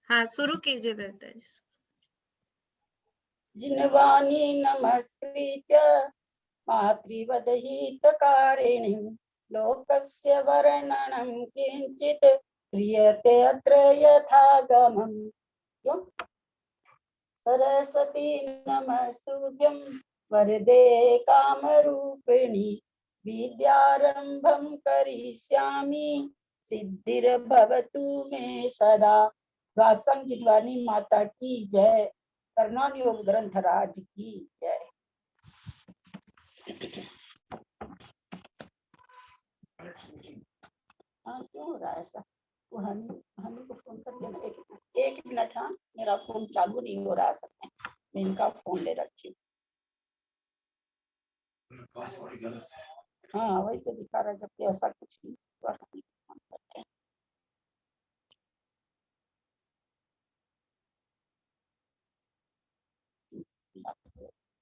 हाँ शुरू कीजिए बेहतर। जिनवाणी नमस्कृत्य मातृवदहितकारिणीं लोकस्य वर्णनं किञ्चित् क्रियते अत्र यथागमम्। क्यों? सरस्वती नमस्तुभ्यं वरदे कामरूपिणी विद्यारंभं करिष्यामि सिद्धिर्भवतु मे सदा। वात्संग जिनवाणी माता की जय। कर्णन योग ग्रंथराज की जय। हाँ क्यों हो रहा है ऐसा? वो हनी हनी को फोन कर लेना। एक मिनट। हाँ मेरा फोन चालू नहीं हो रहा असल में, मैं इनका फोन ले रखी हूँ। हाँ वही तो दिखा रहा है, जबकि ऐसा कुछ नहीं करते हैं।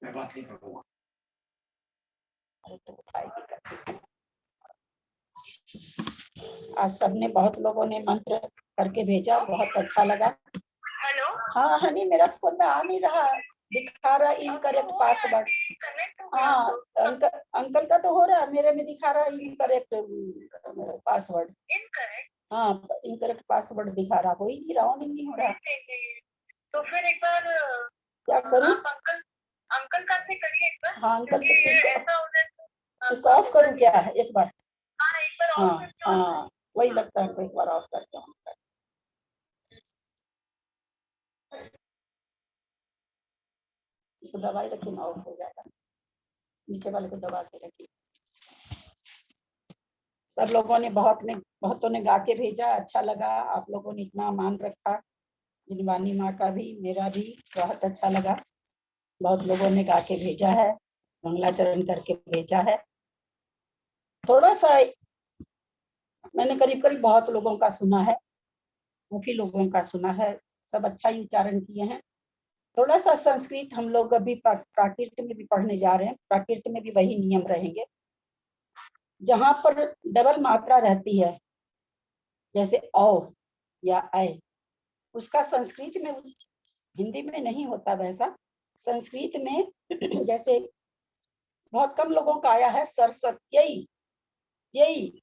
मैं बात नहीं करूँगा। अरे तो उठाएगी करके। आज सबने बहुत लोगों ने मंत्र करके भेजा, बहुत अच्छा लगा। हेलो। हाँ हनी मेरा फोन में आ नहीं रहा, दिखा रहा इनकरेक्ट पासवर्ड। हाँ अंकल का तो हो रहा है, मेरे में दिखा रहा इनकरेक्ट पासवर्ड। हाँ इनकरेक्ट पासवर्ड दिखा रहा, हो ही नहीं रहा, नहीं हो रहा। तो फिर एक बार क्या करूँ? अंकल का से करिए एक बार। हाँ अंकल से इसको हाँ ऑफ करूँ क्या है एक बार? एक बार हाँ हाँ वही लगता है, एक बार ऑफ करके ऑन कर। इसको दबाई रखिए ना, ऑफ हो जाएगा। नीचे वाले को दबा के रखिए। सब लोगों ने बहुतों ने गा के भेजा, अच्छा लगा। आप लोगों ने इतना मान रखा, जिनवानी माँ का भी मेरा भी बहुत अच्छा लगा। बहुत लोगों ने गा के भेजा है, मंगलाचरण करके भेजा है। थोड़ा सा मैंने करीब करीब बहुत लोगों का सुना है, काफी लोगों का सुना है, सब अच्छा ही उच्चारण किए हैं। थोड़ा सा संस्कृत हम लोग अभी प्राकृत में भी पढ़ने जा रहे हैं, प्राकृत में भी वही नियम रहेंगे। जहां पर डबल मात्रा रहती है, जैसे औ या ऐ, उसका संस्कृत में, हिंदी में नहीं होता वैसा। संस्कृत में जैसे बहुत कम लोगों का आया है सरस्वत्यई, यही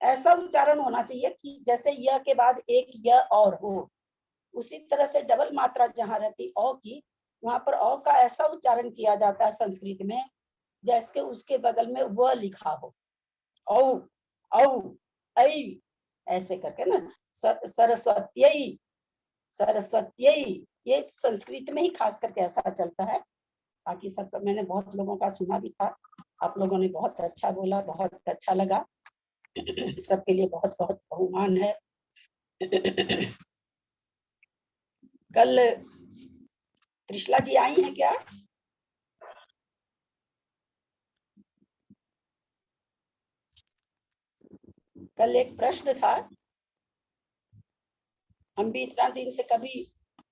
ऐसा उच्चारण होना चाहिए कि जैसे य के बाद एक य और हो। उसी तरह से डबल मात्रा जहाँ रहती औ की, वहां पर औ का ऐसा उच्चारण किया जाता है संस्कृत में, जैसे उसके बगल में व लिखा हो, औ औ ऐ ऐसे करके ना, सरस्वत्यई सरस्वत्यई, ये संस्कृत में ही खास करके ऐसा चलता है। बाकी सब मैंने बहुत लोगों का सुना भी था, आप लोगों ने बहुत अच्छा बोला, बहुत अच्छा लगा। सबके लिए बहुत बहुत बहुमान है। कल त्रिशला जी आई हैं क्या? कल एक प्रश्न था, हम भी इतना दिन से कभी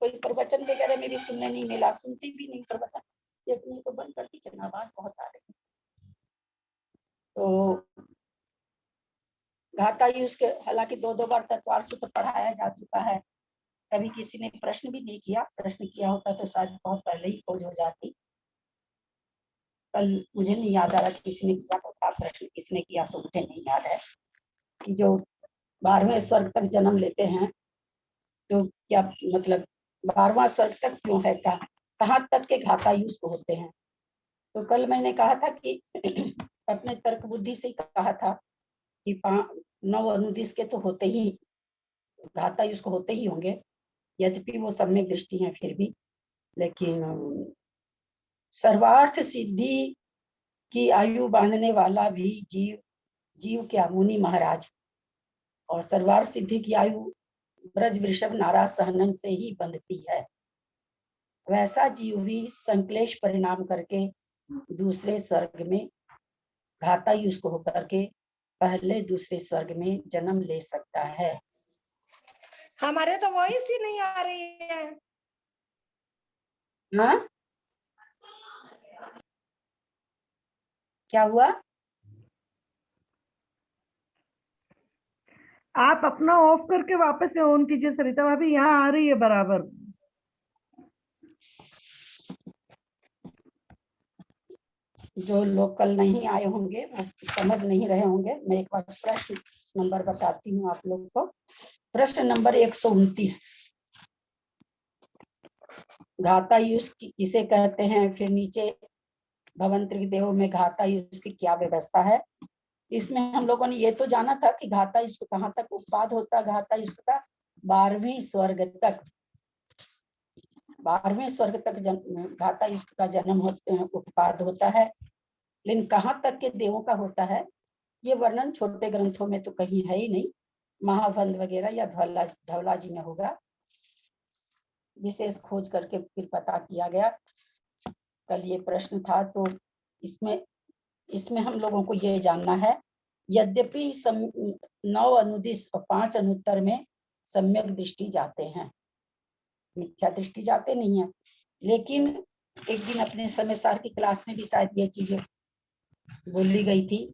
कोई प्रवचन वगैरह मेरी सुनने नहीं मिला, सुनती भी नहीं प्रवचन, ये तो बंद कर दी, आवाज बहुत आ रही है। तो घातायुष के हालांकि दो बार तत्वार सूत्र पढ़ाया जा चुका है, कभी किसी ने प्रश्न भी नहीं किया, प्रश्न किया होता तो शायद बहुत पहले ही खोज हो जाती। कल मुझे नहीं याद आ रहा किसी ने किया था प्रश्न, किसने किया सो मुझे नहीं याद है। कि जो 12वें स्वर्ग तक जन्म लेते हैं, तो क्या मतलब 12वां स्वर्ग तक क्यों है, क्या कहाँ तक के घातायुष होते हैं? तो कल मैंने कहा था कि अपने तर्क बुद्धि से कहा था कि 9 अनुदिश के तो होते ही, घातायुष को होते ही होंगे, यद्यपि वो सम्यक दृष्टि है फिर भी। लेकिन सर्वार्थ सिद्धि की आयु बांधने वाला भी जीव क्या मुनि महाराज, और सर्वार्थ सिद्धि की आयु ब्रज वृषभ नाराज सहनन से ही बंधती है। वैसा जीव भी संक्लेश परिणाम करके दूसरे स्वर्ग में घातायुष को होकर के पहले दूसरे स्वर्ग में जन्म ले सकता है। हमारे तो वॉइस ही नहीं आ रही है। हाँ क्या हुआ? आप अपना ऑफ करके वापस से ऑन कीजिए सरिता भाभी, यहाँ आ रही है बराबर। जो लोग कल नहीं आए होंगे वो समझ नहीं रहे होंगे, मैं एक बार प्रश्न नंबर बताती हूँ आप लोग को। प्रश्न नंबर 129, घाता युष किसे कहते हैं, फिर नीचे भवंतरिक देहों में घाता युष की क्या व्यवस्था है। इसमें हम लोगों ने ये तो जाना था कि घाता युष कहाँ तक उत्पाद होता है, घाता युष का 12वें स्वर्ग तक, 12वें स्वर्ग तक घाता युष का जन्म उत्पाद होता है। लेकिन कहाँ तक के देवों का होता है ये वर्णन छोटे ग्रंथों में तो कहीं है ही नहीं, महावंद वगैरह या धवला जी में होगा, विशेष खोज करके फिर पता किया गया। कल ये प्रश्न था तो इसमें हम लोगों को ये जानना है, यद्यपि 9 अनुदिश और 5 अनुत्तर में सम्यक दृष्टि जाते हैं, मिथ्या दृष्टि जाते नहीं है। लेकिन एक दिन अपने समय सार की क्लास में भी शायद ये चीजें बोली गई थी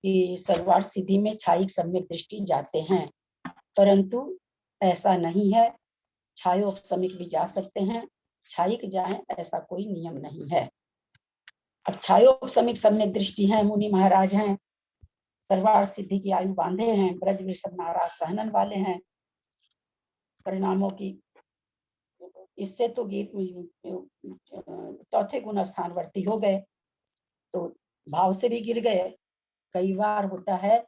कि सर्वार्थ सिद्धि में छायिक सम्यक दृष्टि जाते हैं, परंतु ऐसा नहीं है। छायोपसमिक भी जा सकते हैं, छायिक जाए ऐसा कोई नियम नहीं है। अब छायोपसमिक सम्यक दृष्टि है, मुनि महाराज हैं, सर्वार्थ सिद्धि की आयु बांधे हैं, ब्रज वृषभ नाराज सहनन वाले हैं, परिणामों की इससे तो चौथे गुण स्थानवर्ती हो गए, तो भाव से भी गिर गए। कई बार होता है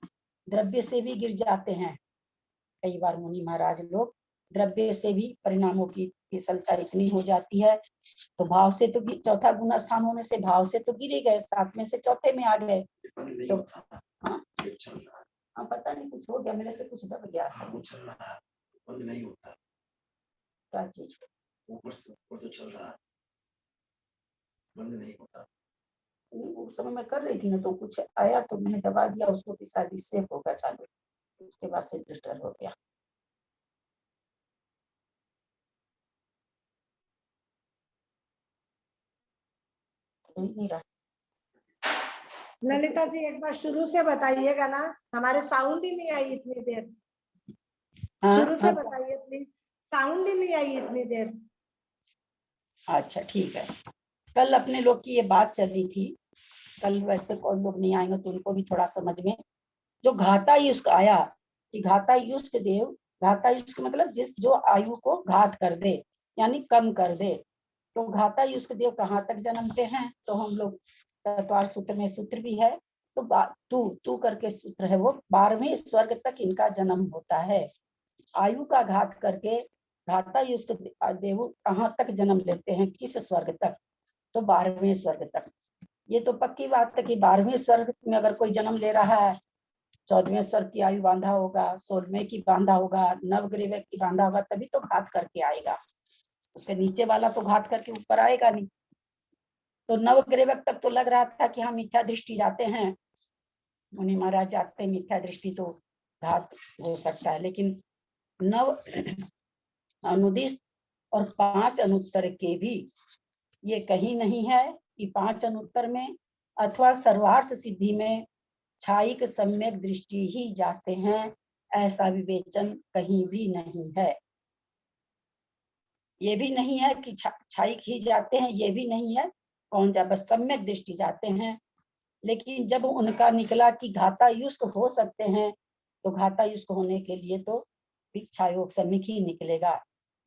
द्रव्य से भी गिर जाते हैं, कई बार मुनि महाराज लोग द्रव्य से भी परिणामों की फिसलता इतनी हो जाती है, तो भाव से तो चौथा गुण स्थान होने से भाव से तो गिर ही गए, 7 में से चौथे में आ गए। तो हाँ पता नहीं कुछ हो गया, मेरे से कुछ दब गया, बंद नहीं होता क्या चीज, ऊपर से ऊपर तो चल रहा है, बंद नहीं होता। उस समय मैं कर रही थी ना तो कुछ आया तो मैंने दबा दिया उसको कि शायद इससे होगा चालू, उसके बाद से डिस्टर्ब हो गया। नहीं रहा। ललिता जी एक बार शुरू से बताइएगा ना, हमारे साउंड ही नहीं आई इतनी देर। शुरू से बताइए प्लीज, साउंड ही नहीं आई इतनी देर। अच्छा ठीक है, कल अपने लोग की ये बात चली थी, कल वैसे कौन लोग नहीं आएंगे तो उनको भी थोड़ा समझ में, जो घाता युष्क आया कि घाता युष्क देव, घाता युष्क मतलब जो आयु को घात कर दे यानी कम कर दे, तो घाता युष्क देव कहाँ तक जन्मते हैं, तो हम लोग तत्वार सूत्र में सूत्र भी है, तो तू करके सूत्र है, वो 12वें स्वर्ग तक इनका जन्म होता है। आयु का घात करके घाता युष्क देव कहाँ तक जन्म लेते हैं, किस स्वर्ग तक, तो 12वें स्वर्ग तक। ये तो पक्की बात है कि 12वें स्वर्ग में अगर कोई जन्म ले रहा है, 14वें स्वर्ग की आयु बांधा होगा, 16वें की बांधा होगा, नवग्रह की बांधा होगा, तभी तो घात करके आएगा, उसके नीचे वाला तो घात करके ऊपर आएगा नहीं। तो नवग्रह तक तो लग रहा था कि हम मिथ्या दृष्टि जाते हैं, मुनि महाराज जाते हैं मिथ्या दृष्टि तो घात हो सकता है, लेकिन 9 अनुदिश और 5 अनुत्तर के भी ये कहीं नहीं है कि 5 अनुत्तर में अथवा सर्वार्थ सिद्धि में छायिक सम्यक दृष्टि ही जाते हैं, ऐसा विवेचन कहीं भी नहीं है। ये भी नहीं है कि छायिक ही जाते हैं, ये भी नहीं है, कौन जा, बस सम्यक दृष्टि जाते हैं। लेकिन जब उनका निकला कि घाता युष्क हो सकते हैं, तो घाता युष्क होने के लिए तो छायोपसमिक ही निकलेगा,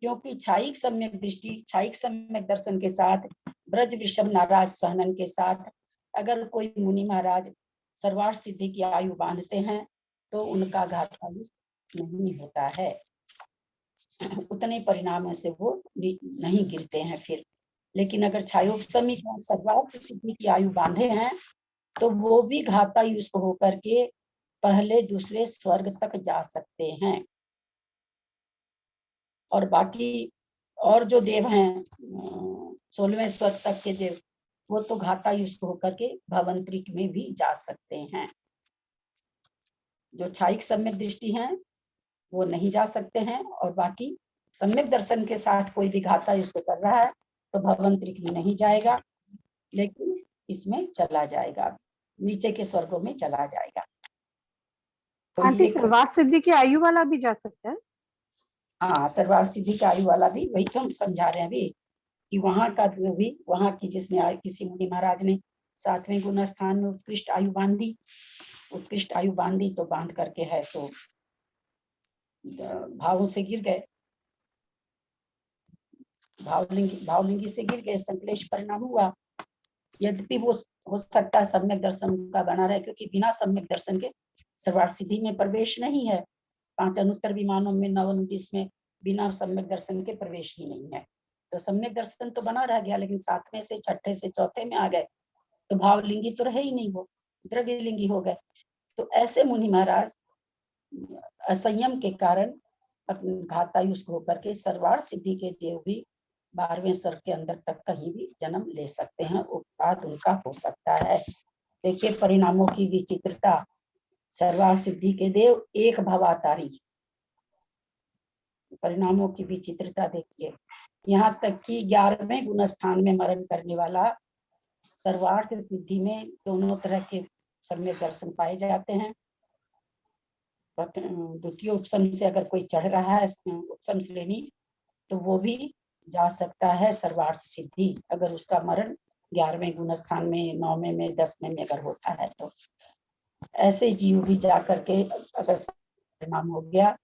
क्योंकि छायिक सम्यक दृष्टि, छायिक सम्यक दर्शन के साथ ब्रज वृषभ नाराज सहनन के साथ अगर कोई मुनि महाराज सर्वार्थ सिद्धि की आयु बांधते हैं तो उनका घाता युष्क नहीं होता है, उतने परिणामों से वो नहीं गिरते हैं फिर। लेकिन अगर छायोपसमिक सर्वार्थ सिद्धि की आयु बांधे हैं तो वो भी घाता युष्क होकर के पहले दूसरे स्वर्ग तक जा सकते हैं। और बाकी और जो देव हैं 16वें स्वर्ग तक के देव, वो तो घाता युष्क होकर के भवंतरिक में भी जा सकते हैं। जो छायिक सम्यक दृष्टि है वो नहीं जा सकते हैं, और बाकी सम्यक दर्शन के साथ कोई भी घाता युष्क कर रहा है तो भवंतरिक में नहीं जाएगा, लेकिन इसमें चला जाएगा, नीचे के स्वर्गों में चला जाएगा। तो आंटी ये सर्वार्थ सिद्धि की आयु वाला भी जा सकता है? हाँ, सर्वार्थ सिद्धि की आयु वाला भी, वही तो हम समझा रहे हैं अभी कि वहां का जो भी, वहां की जिसने किसी मुनि महाराज ने 7वें गुण स्थान में उत्कृष्ट आयु बांधी, उत्कृष्ट आयु बांधी तो बांध करके है सो भावों से गिर गए, भावलिंगी से गिर गए, संकलेश परिणाम हुआ। यद्यपि वो हो सकता है सम्यक दर्शन का बना रहे, क्योंकि बिना सम्यक दर्शन के सर्वार्थ सिद्धि में प्रवेश नहीं है। 5 अनुत्तर विमानों में 9 29 में बिना सम्यक दर्शन के प्रवेश ही नहीं है। तो सम्यक दर्शन तो बना रह गया, लेकिन 7वें से 6ठे से 4थे में आ गए तो भावलिंगी तो रहे ही नहीं, वो द्रव्यलिंगी हो गए। तो ऐसे मुनि महाराज असंयम के कारण अपने घातायुष होकर के सर्वार्थ सिद्धि के देव भी 12वें स्वर के अंदर तक कहीं भी जन्म ले सकते हैं, उत्पाद उनका हो सकता है। देखिए परिणामों की विचित्रता, सर्वार्थ सिद्धि के देव एक भवातारी, परिणामों की विचित्रता देखिए। यहाँ तक कि 11वें गुण स्थान में मरण करने वाला सर्वार्थ सिद्धि में दोनों तरह के सम्यक दर्शन पाए जाते हैं। द्वितीय उपसम से अगर कोई चढ़ रहा है उपसम श्रेणी, तो वो भी जा सकता है सर्वार्थ सिद्धि, अगर उसका मरण 11वें गुण स्थान में, 9वें में, 10वें में अगर होता है तो। ऐसे जीव भी जा करके अगर परिणाम हो गया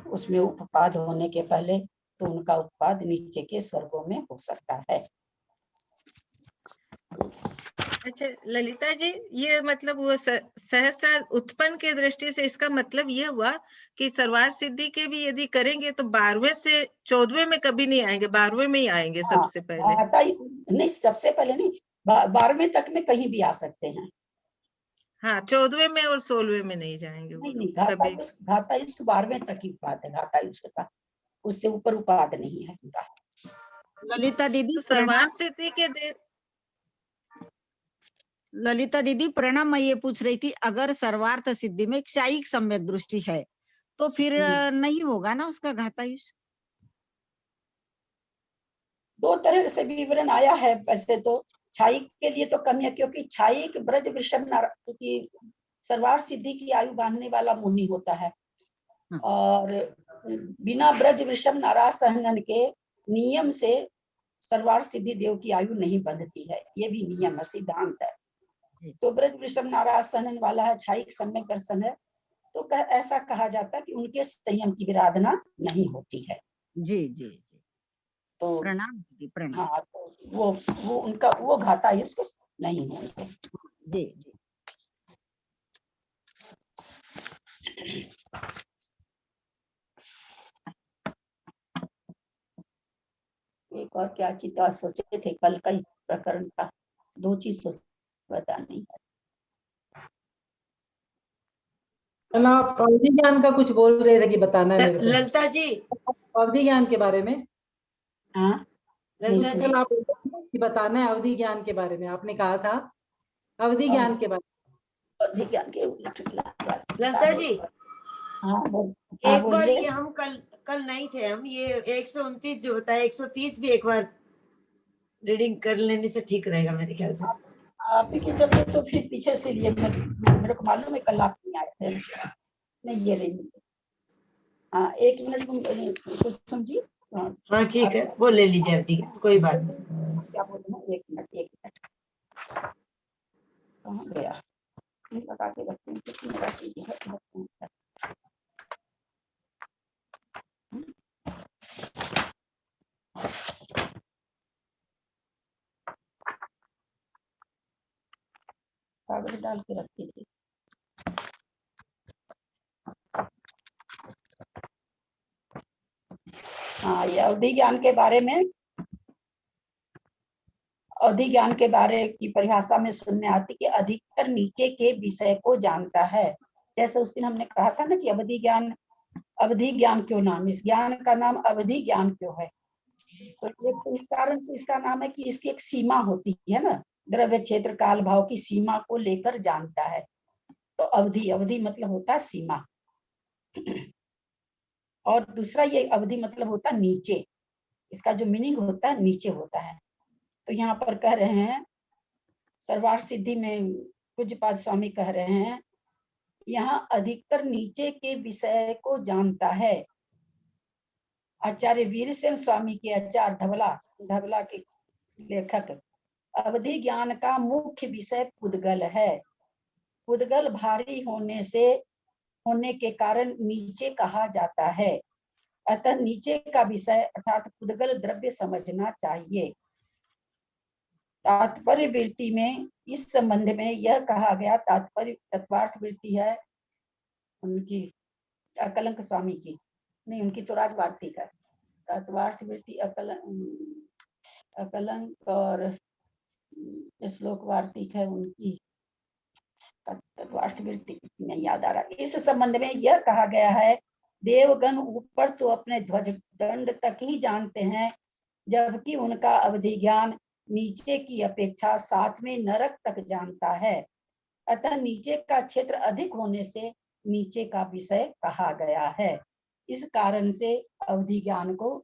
उसमें उपपाद होने के पहले, तो उनका उत्पाद नीचे के स्वर्गों में हो सकता है। अच्छा ललिता जी, ये मतलब वो सहस्त्र उत्पन्न के दृष्टि से इसका मतलब ये हुआ कि सर्वार्थ सिद्धि के भी यदि करेंगे तो 12वें से 14वें में कभी नहीं आएंगे, 12वें में ही आएंगे सबसे पहले। नहीं, सबसे पहले नहीं, 12वें तक में कहीं भी आ सकते हैं। हाँ, 14वें में और 16वें में नहीं जाएंगे वो नहीं, कभी। घातायुष 12वें तक ही उपाद है, घातायुष का, उससे ऊपर उपाद नहीं है। ललिता दीदी तो सर्वार्थ सिद्धि के ललिता दीदी प्रणाम, मैं ये पूछ रही थी, अगर सर्वार्थ सिद्धि में क्षायिक सम्यक दृष्टि है तो फिर नहीं होगा ना उसका घातायुष? 2 तरह से विवरण आया है। वैसे तो छायिक के लिए तो कम है, क्योंकि छायिक ब्रज वृषभ क्योंकि सर्वार्थ सिद्धि की आयु बांधने वाला मुनि होता है, और बिना ब्रज वृषभ नारायण के नियम से सर्वार्थ सिद्धि देव की आयु नहीं बंधती है, ये भी नियम है, सिद्धांत है। तो ब्रज वृषभ नारायण वाला है, छायिक सम्यक दर्शन है, तो ऐसा कहा जाता है कि उनके संयम की विराधना नहीं होती है। जी जी जी, तो प्रणाम प्रणाम। हाँ, तो वो उनका वो घातायुष नहीं होंगे। जी जी। एक और क्या चीज सोचे थे कल का प्रकरण का, 2 चीज सोच पता नहीं। कल आप अवधि ज्ञान का कुछ बोल रहे थे कि बताना है मेरे को। ललिता जी, अवधि ज्ञान के बारे में। हाँ, ललिता जी, कल आप कि बताना है अवधि ज्ञान के बारे में, आपने कहा था अवधि ज्ञान के बारे में। अवधि ज्ञान के ललिता जी, हाँ, एक बार ये हम कल नहीं थे हम, ये 129 जो बताया 130 भी एक बार रीडिंग कर लेने से ठीक रहेगा मेरे ख्याल से। आप ही के चलते तो फिर पीछे से लिए मेरे को मालूम है कल आप नहीं आए थे। नहीं, ये रही। हाँ, 1 मिनट कुछ समझिए। हाँ ठीक है, वो ले लीजिए अवधि, कोई बात नहीं। क्या बोलना, 1 मिनट कहाँ गया, लगा के रखते हैं, कितनी बड़ा चीज है। कागज डाल के रखी थी। हाँ, ये अवधि ज्ञान के बारे में, अवधि ज्ञान के बारे की परिभाषा में सुनने आती कि अधिकतर नीचे के विषय को जानता है। जैसे उस दिन हमने कहा था ना कि अवधि ज्ञान क्यों नाम, इस ज्ञान का नाम अवधि ज्ञान क्यों है, तो एक इस कारण से इसका नाम है कि इसकी एक सीमा होती है ना, द्रव्य क्षेत्र काल भाव की सीमा को लेकर जानता है। तो अवधि मतलब होता है सीमा, और दूसरा ये अवधि मतलब होता है नीचे, इसका जो मीनिंग होता है नीचे होता है। तो यहाँ पर कह रहे हैं सर्वार्थ सिद्धि में पूज्यपाद स्वामी कह रहे हैं यहाँ अधिकतर नीचे के विषय को जानता है। आचार्य वीरसेन स्वामी के आचार्य धवला के लेखक, अवधि ज्ञान का मुख्य विषय पुद्गल है। पुद्गल भारी होने के कारण नीचे कहा जाता है। अतः नीचे का विषय अर्थात पुद्गल द्रव्य समझना चाहिए। तात्पर्य वृत्ति में इस संबंध में यह कहा गया, तात्पर्य तत्वार्थ वृत्ति है उनकी अकलंक स्वामी की, नहीं उनकी तो राजवार्तिक है। तत्वार्थ वृत्ति अकलंक और श्लोक वार्तिक है उनकी, तत्वार्थ वृत्ति नहीं याद आ रहा। इस संबंध में यह कहा गया है, देवगण ऊपर तो अपने ध्वज दंड तक ही जानते हैं, जबकि उनका अवधि ज्ञान नीचे की अपेक्षा 7वें नरक तक जानता है। अतः नीचे का क्षेत्र अधिक होने से नीचे का विषय कहा गया है। इस कारण से अवधि ज्ञान को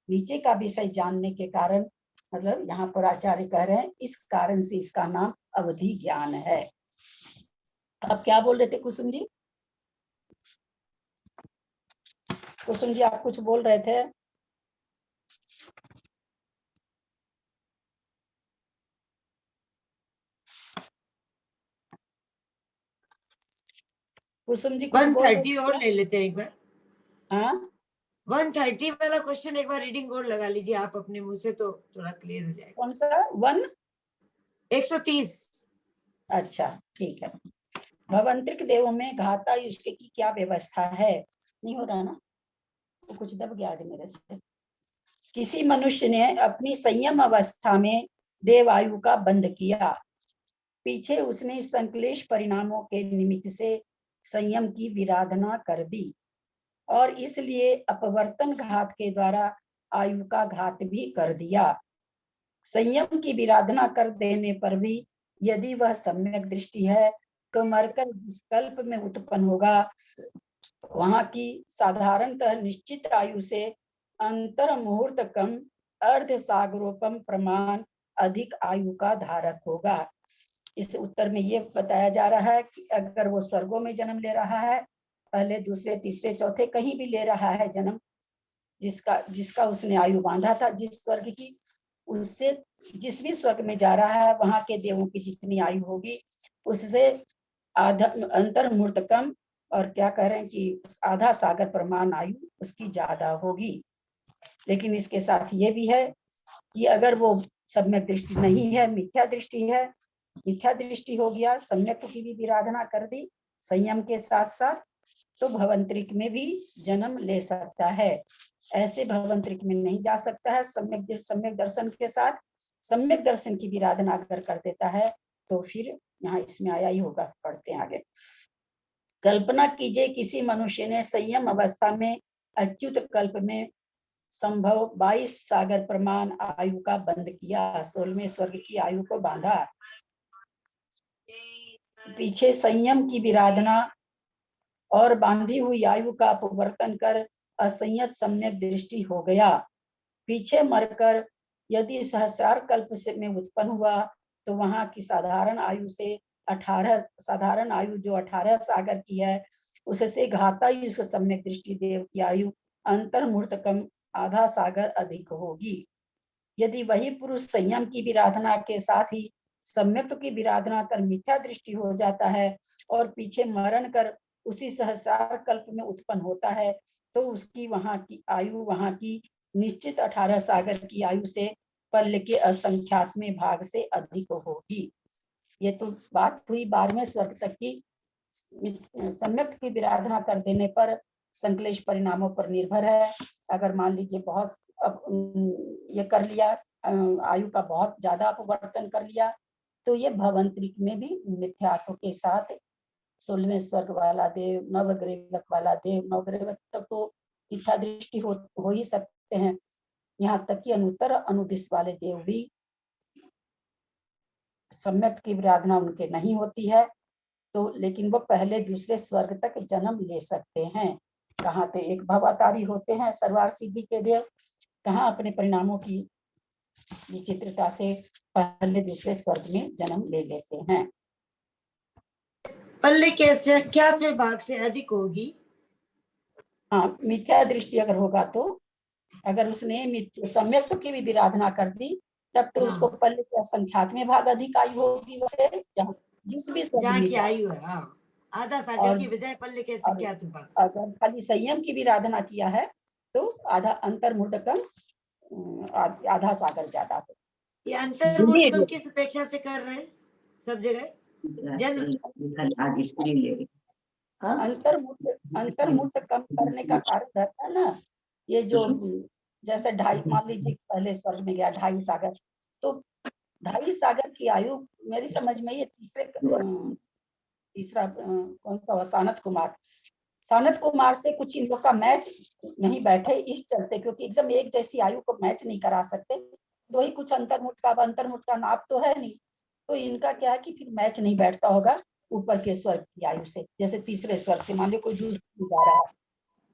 नीचे का विषय जानने के कारण, मतलब यहाँ पर आचार्य कह रहे हैं, इस कारण से इसका नाम अवधि ज्ञान है। आप क्या बोल रहे थे कुसुम जी? कुसुम जी आप कुछ बोल रहे थे? कुसुम जी कुछ बोल रहे 130 और ले लेते हैं एक बार। हाँ 130 वाला क्वेश्चन एक बार रीडिंग और लगा लीजिए आप अपने मुंह से, तो थोड़ा क्लियर हो जाएगा। कौन सा? 130। अच्छा ठीक है। भवंत्रिक देवों में घातायुष्क की क्या व्यवस्था है? नहीं हो रहा ना, तो कुछ दब गया आज मेरे से। किसी मनुष्य ने अपनी संयम अवस्था में देवायु का बंध किया, पीछे उसने संक्लेश परिणामों के निमित्त से संयम की विराधना कर दी और इसलिए अपवर्तन घात के द्वारा आयु का घात भी कर दिया। संयम की विराधना कर देने पर भी यदि वह सम्यक दृष्टि है तो मरकर जिस कल्प में उत्पन्न होगा वहां की साधारणतः निश्चित आयु से अंतर मुहूर्त कम अर्ध सागरोपम प्रमाण अधिक आयु का धारक होगा। इस उत्तर में ये बताया जा रहा है कि अगर वो स्वर्गों में जन्म ले रहा है, पहले दूसरे तीसरे चौथे कहीं भी ले रहा है जन्म, जिसका उसने आयु बांधा था जिस स्वर्ग की, उससे जिस भी स्वर्ग में जा रहा है वहां के देवों की जितनी आयु होगी उससे अंतर मुहूर्त कम, और क्या कह रहे हैं कि आधा सागर प्रमाण आयु उसकी ज्यादा होगी। लेकिन इसके साथ ये भी है कि अगर वो सम्यक दृष्टि नहीं है, मिथ्या दृष्टि है, मिथ्या दृष्टि हो गया, सम्यक की भी विराधना कर दी संयम के साथ साथ, तो भवंतरिक में भी जन्म ले सकता है। ऐसे भवंतरिक में नहीं जा सकता है। सम्यक दर्शन के साथ सम्यक दर्शन की विराधना अगर कर देता है तो फिर यहाँ इसमें आया ही होगा। पढ़ते हैं आगे। कल्पना कीजिए किसी मनुष्य ने संयम अवस्था में अच्युत कल्प में संभव 22 सागर प्रमाण आयु का बंध किया, 16वें स्वर्ग की आयु को बांधा, पीछे संयम की विराधना और बांधी हुई आयु का अपवर्तन कर असंयत सम्यक दृष्टि हो गया। पीछे मरकर यदि सहस्रार कल्प से में उत्पन्न हुआ तो वहां की साधारण आयु से 18 साधारण आयु जो 18 सागर की है उससे घातायु से सम्यक दृष्टि देव की आयु अंतर मुहूर्त कम आधा सागर अधिक होगी। यदि वही पुरुष संयम की विराधना के साथ ही सम्यक की विराधना कर मिथ्या दृष्टि हो जाता है और पीछे मरण कर उसी सहस्रार कल्प में उत्पन्न होता है तो उसकी वहां की आयु वहां की निश्चित 18 सागर की आयु से पल्ल के असंख्यात्मक भाग से अधिक होगी। ये तो बात हुई 12वें स्वर्ग तक की। सम्यक की विराधना कर देने पर संक्लेश परिणामों पर निर्भर है। अगर मान लीजिए बहुत ये कर लिया, आयु का बहुत ज्यादा अपवर्तन कर लिया तो ये भवंतरिक में भी मिथ्यात्व के साथ 16वें स्वर्ग वाला देव, नवग्रेवक वाला देव, नवग्रेवक तक तो मिथ्या दृष्टि हो ही सकते हैं, यहाँ तक कि अनुत्तर अनुदिश वाले देव भी सम्यक की विराधना उनके नहीं होती है तो, लेकिन वो पहले दूसरे स्वर्ग तक जन्म ले सकते हैं। कहाँ तो एक भवातारी होते हैं सर्वार सिद्धि के देव, कहाँ अपने परिणामों की विचित्रता से पहले दूसरे स्वर्ग में जन्म ले लेते हैं। पल्ले के संख्यात भाग से अधिक होगी। हाँ, मिथ्या दृष्टि अगर होगा तो, अगर उसने सम्यक की भी विराधना कर दी तब तो उसको पल्ले के संख्यात में भाग अधिक आयु होगी वैसे जिस भी स्वर्ग जहाँ में की जाए। आयु है, हाँ, आधा सागर की बजाय पल्ले के संख्यात भाग से। अगर खाली संयम की विराधना किया है तो आधा अंतर्मुर्दकम आधा सागर ज्यादा हो। ये अंतर्मुर्दकम किस अपेक्षा से कर रहे हैं सब जगह? अंतर्मुर्दकम करने का कारण रहता है ना, ये जो जैसे मान लीजिए पहले स्वर्ग में गया 2.5 सागर, तो 2.5 सागर की आयु मेरी समझ में ये तीसरा कौन सा सानत कुमार से कुछ इन लोग का मैच नहीं बैठे इस चलते, क्योंकि एकदम एक जैसी आयु को मैच नहीं करा सकते, तो ही कुछ अंतर्मुठ का नाप तो है नहीं, तो इनका क्या है कि फिर मैच नहीं बैठता होगा ऊपर के स्वर्ग की आयु से। जैसे तीसरे स्वर्ग से मान लो कोई दूसरी जा रहा है,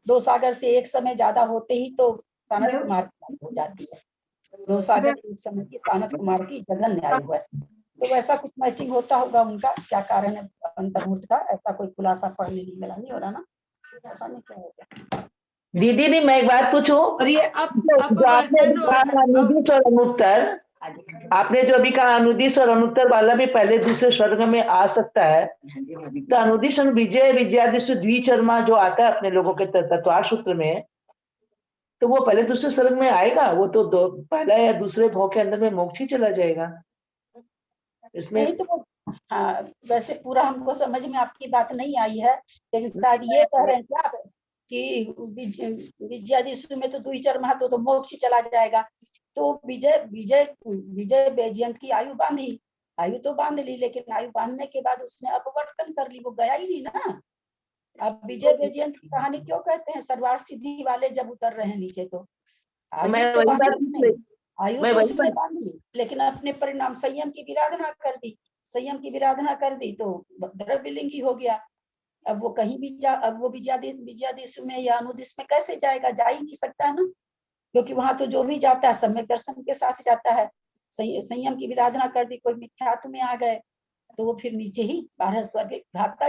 2 सागर से एक समय ज्यादा होते ही तो सानत कुमार की आयु हो जाती है, 2 सागर एक समय की सानत कुमार की जघन्य आयु है, तो वैसा कुछ मैचिंग होता होगा उनका, क्या कारण है अंतर्मुठ का, ऐसा कोई खुलासा पढ़ने नहीं मिला, नहीं हो रहा ना, पता नहीं क्या होगा। दीदी ने मैं एक बात पूछूं, और ये आपने जो अभी कहा अनुदिश और अनुत्तर वाला भी पहले दूसरे स्वर्ग में आ सकता है, तो अनुदिश विजय विजयादिश द्विचर्मा जो आता है अपने लोगों के तत्वार सूत्र में, तो वो पहले दूसरे स्वर्ग में आएगा, वो तो पहला या दूसरे भाव के अंदर में मोक्ष ही चला जाएगा इसमें। नहीं तो हाँ, वैसे पूरा हमको समझ में आपकी बात नहीं आई है, लेकिन शायद ये कह रहे हैं क्या कि विजयादिशु में तो द्विचर्मा तो मोक्ष ही चला जाएगा, तो विजय वैजयंत की आयु बांधी, आयु तो बांध ली, लेकिन आयु बांधने के बाद उसने अपवर्तन कर ली, वो गया ही नहीं ना। अब विजय वैजयंत की कहानी क्यों कहते हैं, सर्वार्थ सिद्धि वाले जब उतर रहे हैं नीचे, तो आयु तो उसने बांधी, लेकिन अपने परिणाम संयम की विराधना कर दी, संयम की विराधना कर दी तो द्रव्यलिंगी हो गया। अब वो कहीं भी अब वो विजयादिश में या अनुदिश में कैसे जाएगा, जा ही नहीं सकता है ना, क्योंकि वहां तो जो भी जाता है सम्यक दर्शन के साथ जाता है। संयम की विराधना कर दी, कोई मिथ्यात्व में आ गए तो वो फिर नीचे ही 12 स्वर्ग घाता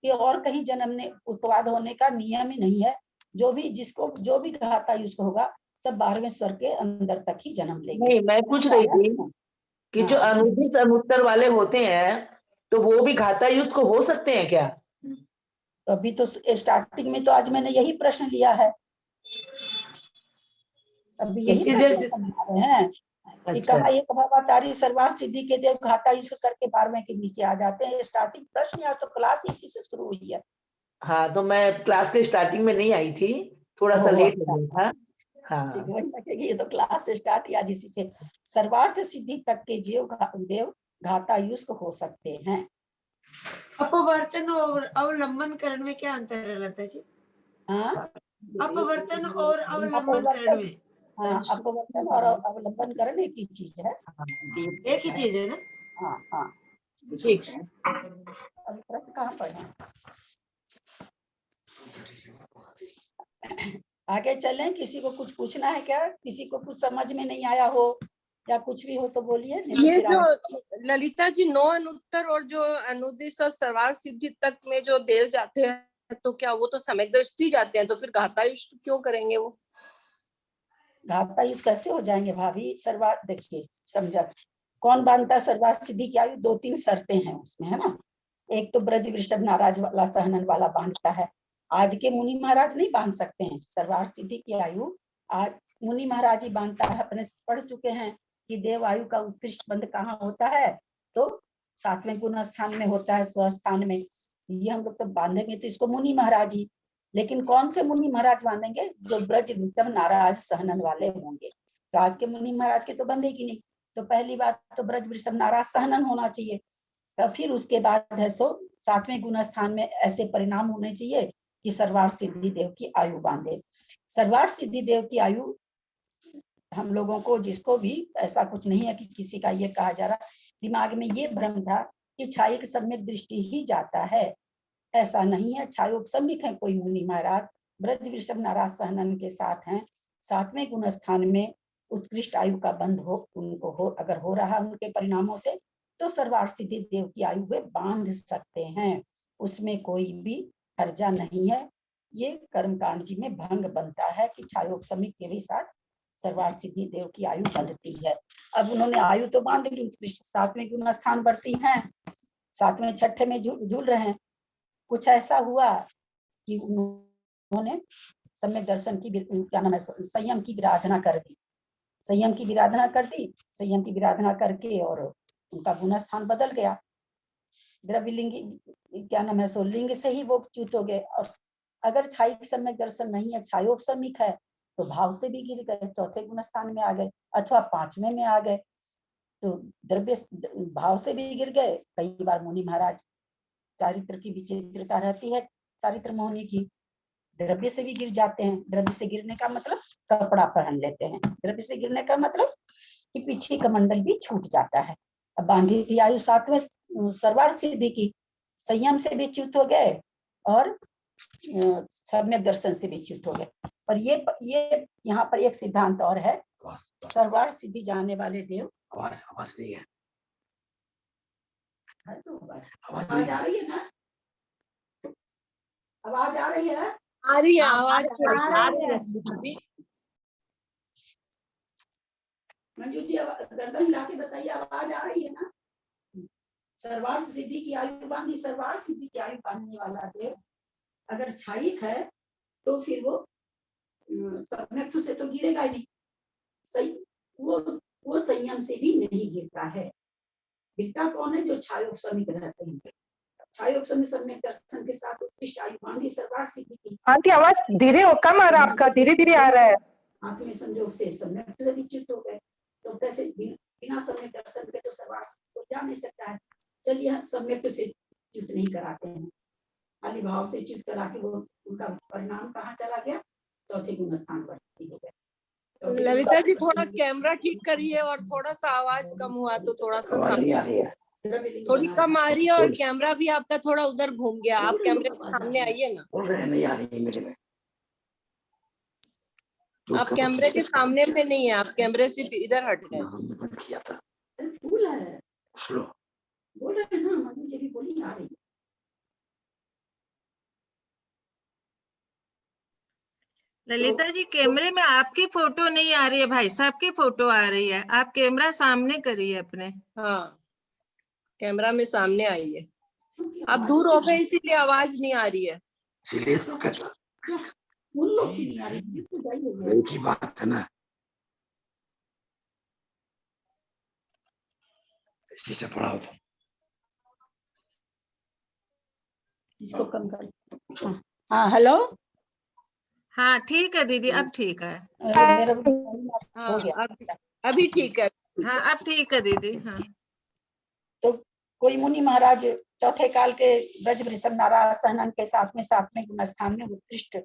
के और कहीं जन्म ने उत्पाद होने का नियम ही नहीं है, जो भी घाता युष्क होगा सब 12वें स्वर्ग के अंदर तक ही जन्म लेंगे। नहीं, मैं पूछ रही थी कि जो अनुदिश अनुत्तर वाले होते हैं तो वो भी घाता युष्क हो सकते हैं क्या? तो अभी तो स्टार्टिंग में तो आज मैंने यही प्रश्न लिया है, अभी यही प्रश्न समझा रहे हैं कि कहा एक भवातारी सर्वार्थ सिद्धि के देव घाता युष्क करके 12वें के नीचे आ जाते हैं। स्टार्टिंग प्रश्न आज तो क्लास इसी से शुरू हुई है। हाँ, तो मैं क्लास के स्टार्टिंग में नहीं आई थी, थोड़ा सा लेट हो गया था। हाँ, ये तो क्लास से स्टार्ट किया जिसी से सर्वार्थ सिद्धि तक के देव घाता युष्क हो सकते हैं। अपवर्तन और अवलंबन करण में क्या अंतर है लता जी? अपवर्तन और अवलंबन करण में? हाँ, अपवर्तन और अवलंबन करण एक ही चीज है, एक ही चीज है ना? हाँ ठीक। अब प्रश्न कहाँ पढ़े, आगे चलें। किसी को कुछ पूछना है क्या, किसी को कुछ समझ में नहीं आया हो या कुछ भी हो तो बोलिए। ये जो ललिता जी 9 अनुत्तर और जो अनुदिश और सर्वार्थ सिद्धि तक में जो देव जाते हैं, तो क्या वो तो समय दृष्टि जाते हैं, तो फिर घातायुष्क क्यों करेंगे? वो घातायुष्क कैसे हो जाएंगे भाभी? सर्वार्थ देखिए समझा कौन बांधता है सर्वार्थ सिद्धि की आयु? 2-3 शर्तें हैं उसमें, है ना। एक तो ब्रज वृषभ नाराज वाला सहनन वाला बांधता है, आज के मुनि महाराज नहीं बांध सकते हैं सर्वार्थ सिद्धि की आयु, आज मुनि महाराज ही बांधता है। अपने पढ़ चुके हैं कि देव आयु का उत्कृष्ट बंध कहाँ होता है, तो 7वें गुण स्थान में होता है, स्वस्थान में। ये हम लोग तो बांधेंगे तो इसको मुनि महाराज ही, लेकिन कौन से मुनि महाराज बांधेंगे? जो ब्रज वृषभ नाराज सहनन वाले होंगे। तो आज के मुनि महाराज के तो बंधेगी नहीं, तो पहली बात तो ब्रज वृषभ नाराज सहनन होना चाहिए। तो फिर उसके बाद है 7वें गुण स्थान में ऐसे परिणाम होने चाहिए कि सर्वार्थ सिद्धि देव की आयु बांधे। सर्वार्थ सिद्धि देव की आयु हम लोगों को, जिसको भी ऐसा कुछ नहीं है कि किसी का ये कहा जा रहा, दिमाग में ये भ्रम था कि छायक सम्यक दृष्टि ही जाता है, ऐसा नहीं है। छायोग सम्यक है कोई मुनि महाराज, ब्रज वृषभ नाराज सहनन के साथ हैं, 7वें गुण स्थान में उत्कृष्ट आयु का बंध हो उनको हो, अगर हो रहा उनके परिणामों से तो सर्वार सिद्धि देव की आयु वे बांध सकते हैं, उसमें कोई भी हर्जा नहीं है। ये कर्मकांड जी में भंग बनता है कि छायोपशमी के भी साथ सर्वार सिद्धि देव की आयु बढ़ती है। अब उन्होंने आयु तो बांध ली, उत्कृष्ट 7वें गुण स्थान बढ़ती हैं, 7वें 6ठे में झूल रहे हैं। कुछ ऐसा हुआ कि उन्होंने सम्यक दर्शन की क्या नाम है संयम की विराधना कर दी, संयम की विराधना कर दी, संयम की विराधना करके और उनका गुण स्थान बदल गया। द्रव्यलिंगी क्या नाम है सो लिंग से ही वो च्युत हो गए। और अगर छायिक सम्यक दर्शन नहीं है, छायोपशमिक है, तो भाव से भी गिर गए, 4थे गुण स्थान में आ गए अथवा 5वें में आ गए। तो द्रव्य भाव से भी गिर गए। कई बार मुनि महाराज चारित्र की विचित्रता रहती है, चारित्र मोहनी की, द्रव्य से भी गिर जाते हैं। द्रव्य से गिरने का मतलब कपड़ा पहन लेते हैं, द्रव्य से गिरने का मतलब कि पीछे का मंडल भी छूट जाता है। अब बांधी थी आयु 7वें सर्वार सिद्धि की, संयम से भी च्युत हो गए और सम्यक दर्शन से भी च्युत हो गए। पर ये यहाँ पर एक सिद्धांत और है, सर्वार सिद्धि जाने वाले देव आवाज नहीं है, आवाज आ रही है ना, आवाज आ रही है, आ रही है आवाज आ रही है। मंजू जी गर्दन हिला के बताइए आवाज आ रही है ना। सर्वार सिद्धि की आयु बांधी, सर्वार सिद्धि की आयु बांधने वाला देव अगर छायिक है तो फिर वो सम्यक से तो गिरेगा ही नहीं, सही वो संयम से भी नहीं गिरता है। गिरता कौन है? जो छायोपशमिक रहते हैं। छायोपशमी सम्यक दर्शन के साथ उत्कृष्ट आयु बांधी सर्वार सिद्धि की। आंटी आवाज धीरे हो, कम आ रहा है आपका, धीरे धीरे आ रहा है। आत्म संयोग से सम्यक से भी च्युत हो गए, तो कैसे बिना सम्यक दर्शन के तो सर्वार सिद्धि को जा नहीं सकता है। चलिए हम सम्यक से च्युत नहीं कराते हैं, खाली भाव से च्युत करा के वो उनका परिणाम कहाँ चला गया? 4थे गुण स्थान पर हो गया। ललिता जी थोड़ा कैमरा ठीक करिए और थोड़ा सा आवाज कम हुआ तो थोड़ा सा थोड़ी कम आ रही है और कैमरा भी आपका थोड़ा उधर घूम गया। आप कैमरे के सामने आइए ना। नहीं आ रही है मेरे में। आप कैमरे के सामने पे नहीं है, आप कैमरे से इधर हट गए। हमने बंद किया था। स्लो बोल रहे हैं ना, मुझे भी बोली आ रही है। ललिता जी कैमरे में आपकी फोटो नहीं आ रही है, भाई साहब की फोटो आ रही है। आप कैमरा सामने करिए अपने। हाँ कैमरा में सामने आइए। आप दूर हो गए इसीलिए आवाज नहीं आ रही है। इसीलिए तो कहता उन लोग की नहीं आ रही, एक ही बात है ना, इसी से पढ़ा होता। इसको कम कर। हाँ हेलो, हाँ ठीक है दीदी, अब ठीक है। मेरा हो गया, अभी ठीक है। हाँ अब ठीक है दीदी। हाँ तो कोई मुनि महाराज 4थे काल के ब्रज वृषभ नारायण सहनन के 7वें गुण स्थान में उत्कृष्ट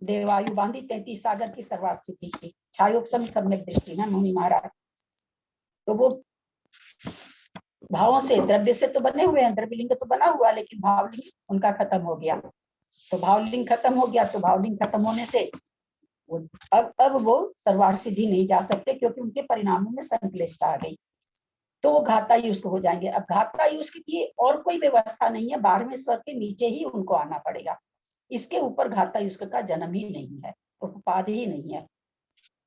देवायु बांधी 33 सागर की सर्वार सिद्धि की। छायोपशमी सम्यक दृष्टि है मुनि महाराज। तो वो भावों से, द्रव्य से तो बने हुए हैं, द्रव्यलिंग तो बना हुआ, लेकिन भावलिंग उनका खत्म हो गया। तो भावलिंग खत्म हो गया, तो भावलिंग खत्म होने से वो अब वो सर्वार सिद्धि नहीं जा सकते, क्योंकि उनके परिणामों में संक्लिष्टता आ गई। तो वो घातायुष्क हो जाएंगे। अब घातायुष्क की और कोई व्यवस्था नहीं है, 12वें स्वर के नीचे ही उनको आना पड़ेगा। इसके ऊपर घातायुष्क का जन्म ही नहीं है, उपाधि ही नहीं है।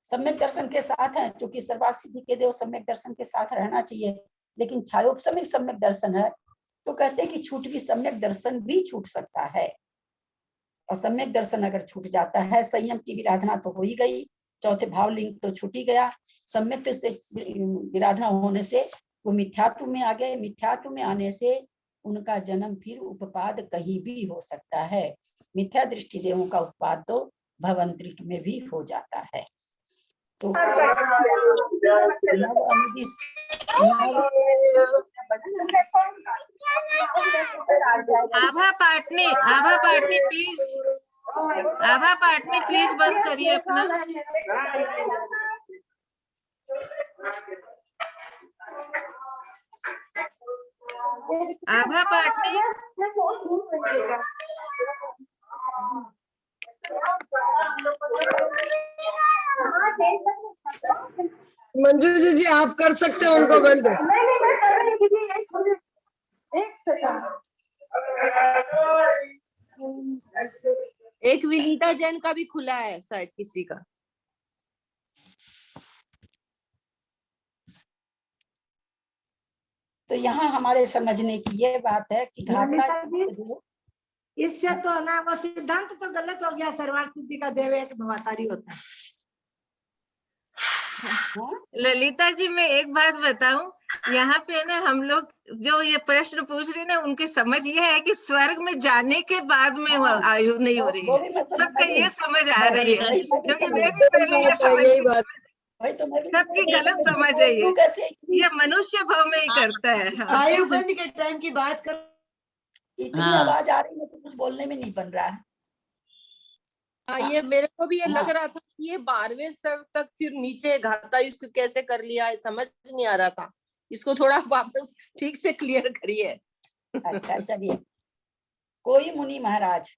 सम्यक दर्शन के साथ है, क्योंकि सर्वार सिद्धि के देव सम्यक दर्शन के साथ रहना चाहिए, लेकिन छायोपशमिक सम्यक दर्शन है तो कहते हैं कि छूट भी सम्यक दर्शन भी छूट सकता है। और सम्यक दर्शन अगर छूट जाता है, संयम की विराधना तो हो ही गई, 4थे भावलिंग तो छूट ही गया, सम्यक से विराधना होने से वो मिथ्यात्व में आ गए। मिथ्यात्व में आने से उनका जन्म फिर उपपाद कहीं भी हो सकता है। मिथ्या दृष्टि देवों का उपपाद तो भवंतरिक में भी हो जाता है। तो आभा पाटनी प्लीज, आभा पाटनी प्लीज बंद करिए अपना। आभा पाटनी मंजू जी आप कर सकते हो उनको बंद। एक विनीता जैन का भी खुला है शायद किसी का। तो यहाँ हमारे समझने की ये बात है कि घाता ललिता जी, इससे तो ना वो सिद्धांत तो गलत हो गया, सर्वार सिद्धि का देव एक भवातारी होता है। ललिता जी, मैं एक बात बताऊं, यहाँ पे ना हम लोग जो ये प्रश्न पूछ रहे हैं ना, उनकी समझ ये है कि स्वर्ग में जाने के बाद में वो आयु नहीं हो रही है। सबका ये समझ आ रही है, क्योंकि मैं भी पहले ये समझती, सबकी गलत समझ है ये मनुष्य भाव में ही करता है। हाँ। आयु बंद के टाइम की बात कर, इतनी आवाज आ रही है तो कुछ बोलने में नहीं बन रहा है। हाँ, ये मेरे को भी ये लग रहा था कि ये 12वें स्वर तक फिर नीचे घाता इसको कैसे कर लिया है, समझ नहीं आ रहा था। इसको थोड़ा वापस ठीक से क्लियर करिए। अच्छा चलिए, कोई मुनि महाराज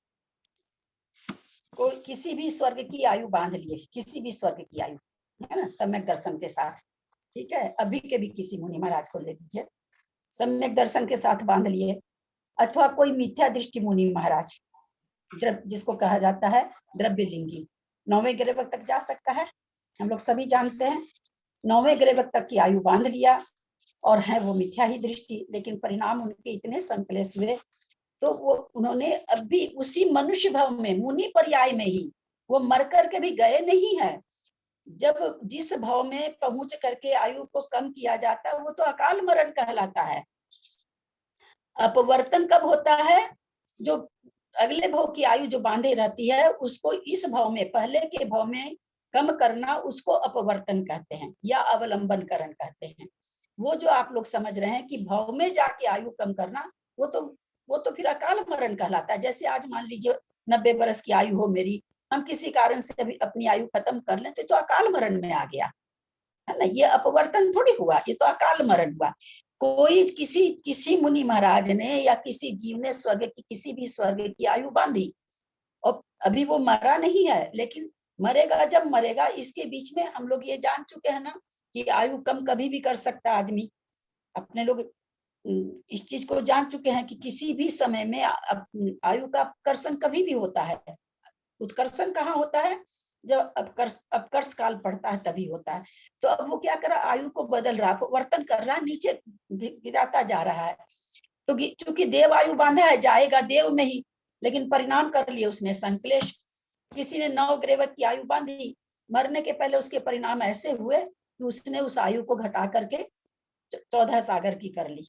कोई किसी भी स्वर्ग की आयु बांध लिए, किसी भी स्वर्ग की आयु, है ना, सम्यक दर्शन के साथ, ठीक है। अभी के भी किसी मुनि महाराज को ले लीजिए, सम्यक दर्शन के साथ बांध लिए, अथवा कोई मिथ्या दृष्टि मुनि महाराज, जिसको कहा जाता है द्रव्य लिंगी, 9वें ग्रेवक तक जा सकता है, हम लोग सभी जानते हैं। 9वें ग्रेवक तक की आयु बांध लिया और है वो मिथ्या ही दृष्टि, लेकिन परिणाम उनके इतने संकलेश हुए तो वो उन्होंने अभी उसी मनुष्य भाव में, मुनि पर्याय में ही, वो मर करके भी गए नहीं है। जब जिस भाव में पहुंच करके आयु को कम किया जाता है वो तो अकाल मरण कहलाता है। अपवर्तन कब होता है? जो अगले भाव की आयु जो बांधे रहती है उसको इस भाव में, पहले के भाव में कम करना, उसको अपवर्तन कहते हैं या अवलंबन करण कहते हैं। वो जो आप लोग समझ रहे हैं कि भाव में जाके आयु कम करना, वो तो फिर अकाल मरण कहलाता है। जैसे आज मान लीजिए 90 वर्ष की आयु हो मेरी, हम किसी कारण से अभी अपनी आयु खत्म कर लें तो अकाल मरण में आ गया, है ना। ये अपवर्तन थोड़ी हुआ, ये तो अकाल मरण हुआ। कोई किसी मुनि महाराज ने या किसी जीव ने स्वर्ग की, किसी भी स्वर्ग की आयु बांधी और अभी वो मरा नहीं है, लेकिन मरेगा, जब मरेगा इसके बीच में हम लोग ये जान चुके हैं ना कि आयु कम कभी भी कर सकता है आदमी। अपने लोग इस चीज को जान चुके हैं कि किसी भी समय में आयु का अपकर्षण कभी भी होता है। उत्कर्षण कहाँ होता है? जब अपकर्ष काल पड़ता है तभी होता है। तो अब वो क्या कर रहा, आयु को बदल रहा, वर्तन कर रहा, नीचे गिराता जा रहा है। तो चूंकि देव आयु बांधा है, जाएगा देव में ही, लेकिन परिणाम कर लिए उसने संकलेश। किसी ने 9 ग्रेवक की आयु बांधी, मरने के पहले उसके परिणाम ऐसे हुए कि उसने उस आयु को घटा करके 14 सागर की कर ली।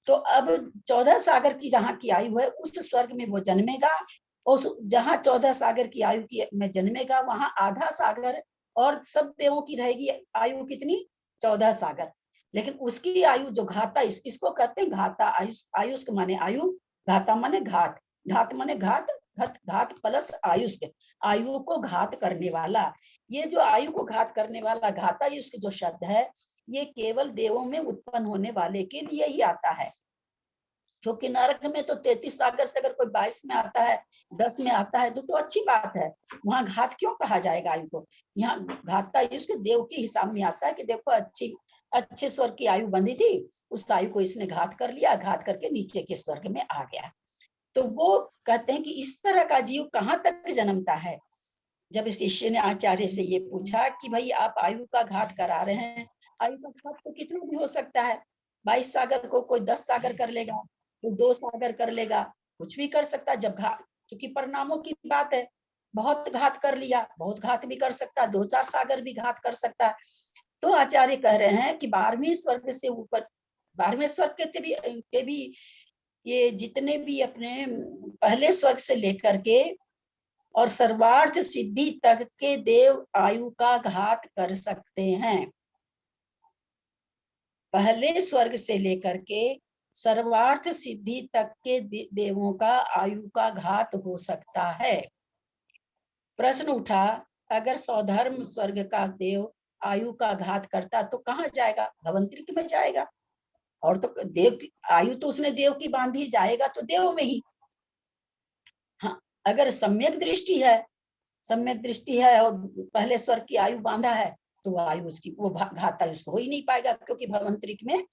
तो अब 14 सागर की जहाँ की आयु है उस स्वर्ग में वो जन्मेगा, और जहाँ 14 सागर की आयु की में जन्मेगा वहां आधा सागर और सब देवों की रहेगी आयु कितनी? 14 सागर। लेकिन उसकी आयु जो घाता, इसको कहते हैं घाता आयुष। आयुष माने आयु, घाता माने घात, घात माने घात, घात प्लस आयुष, आयु को घात करने वाला। ये जो आयु को घात करने वाला घाता आयुष जो शब्द है, ये केवल देवों में उत्पन्न होने वाले के लिए ही आता है। क्योंकि नरक में तो 33 सागर से अगर कोई 22 में आता है, 10 में आता है तो अच्छी बात है। वहां घात क्यों कहा जाएगा आयु को? यहाँ घाता आयु के देव के हिसाब में आता है कि देखो अच्छे स्वर्ग की आयु बंधी थी, उस आयु को इसने घात कर लिया, घात करके नीचे के स्वर्ग में आ गया। तो वो कहते हैं कि इस तरह का जीव कहाँ तक जन्मता है। जब शिष्य ने आचार्य से ये पूछा कि भाई आप आयु का घात करा रहे हैं, आयु का घात तो कितना भी हो सकता है, 22 सागर को कोई 10 सागर कर लेगा, तो 2 सागर कर लेगा, कुछ भी कर सकता है। जब घात, चूंकि परिणामों की बात है, बहुत घात कर लिया, बहुत घात भी कर सकता है, 2-4 सागर भी घात कर सकता है। तो आचार्य कह रहे हैं कि 12वें स्वर्ग से ऊपर, 12वें स्वर्ग के भी ये जितने भी अपने पहले स्वर्ग से लेकर के और सर्वार्थ सिद्धि तक के देव आयु का घात कर सकते हैं। पहले स्वर्ग से लेकर के सर्वार्थ सिद्धि तक के देवों का आयु का घात हो सकता है। प्रश्न उठा, अगर सौधर्म स्वर्ग का देव आयु का घात करता तो कहाँ जाएगा? भवंतरिक में जाएगा। और तो देव की आयु तो उसने देव की बांधी, जाएगा तो देव में ही। हाँ, अगर सम्यक दृष्टि है और पहले स्वर्ग की आयु बांधा है तो आयु उसकी, वो घाता उसको हो ही नहीं पाएगा, क्योंकि भवंतरिक में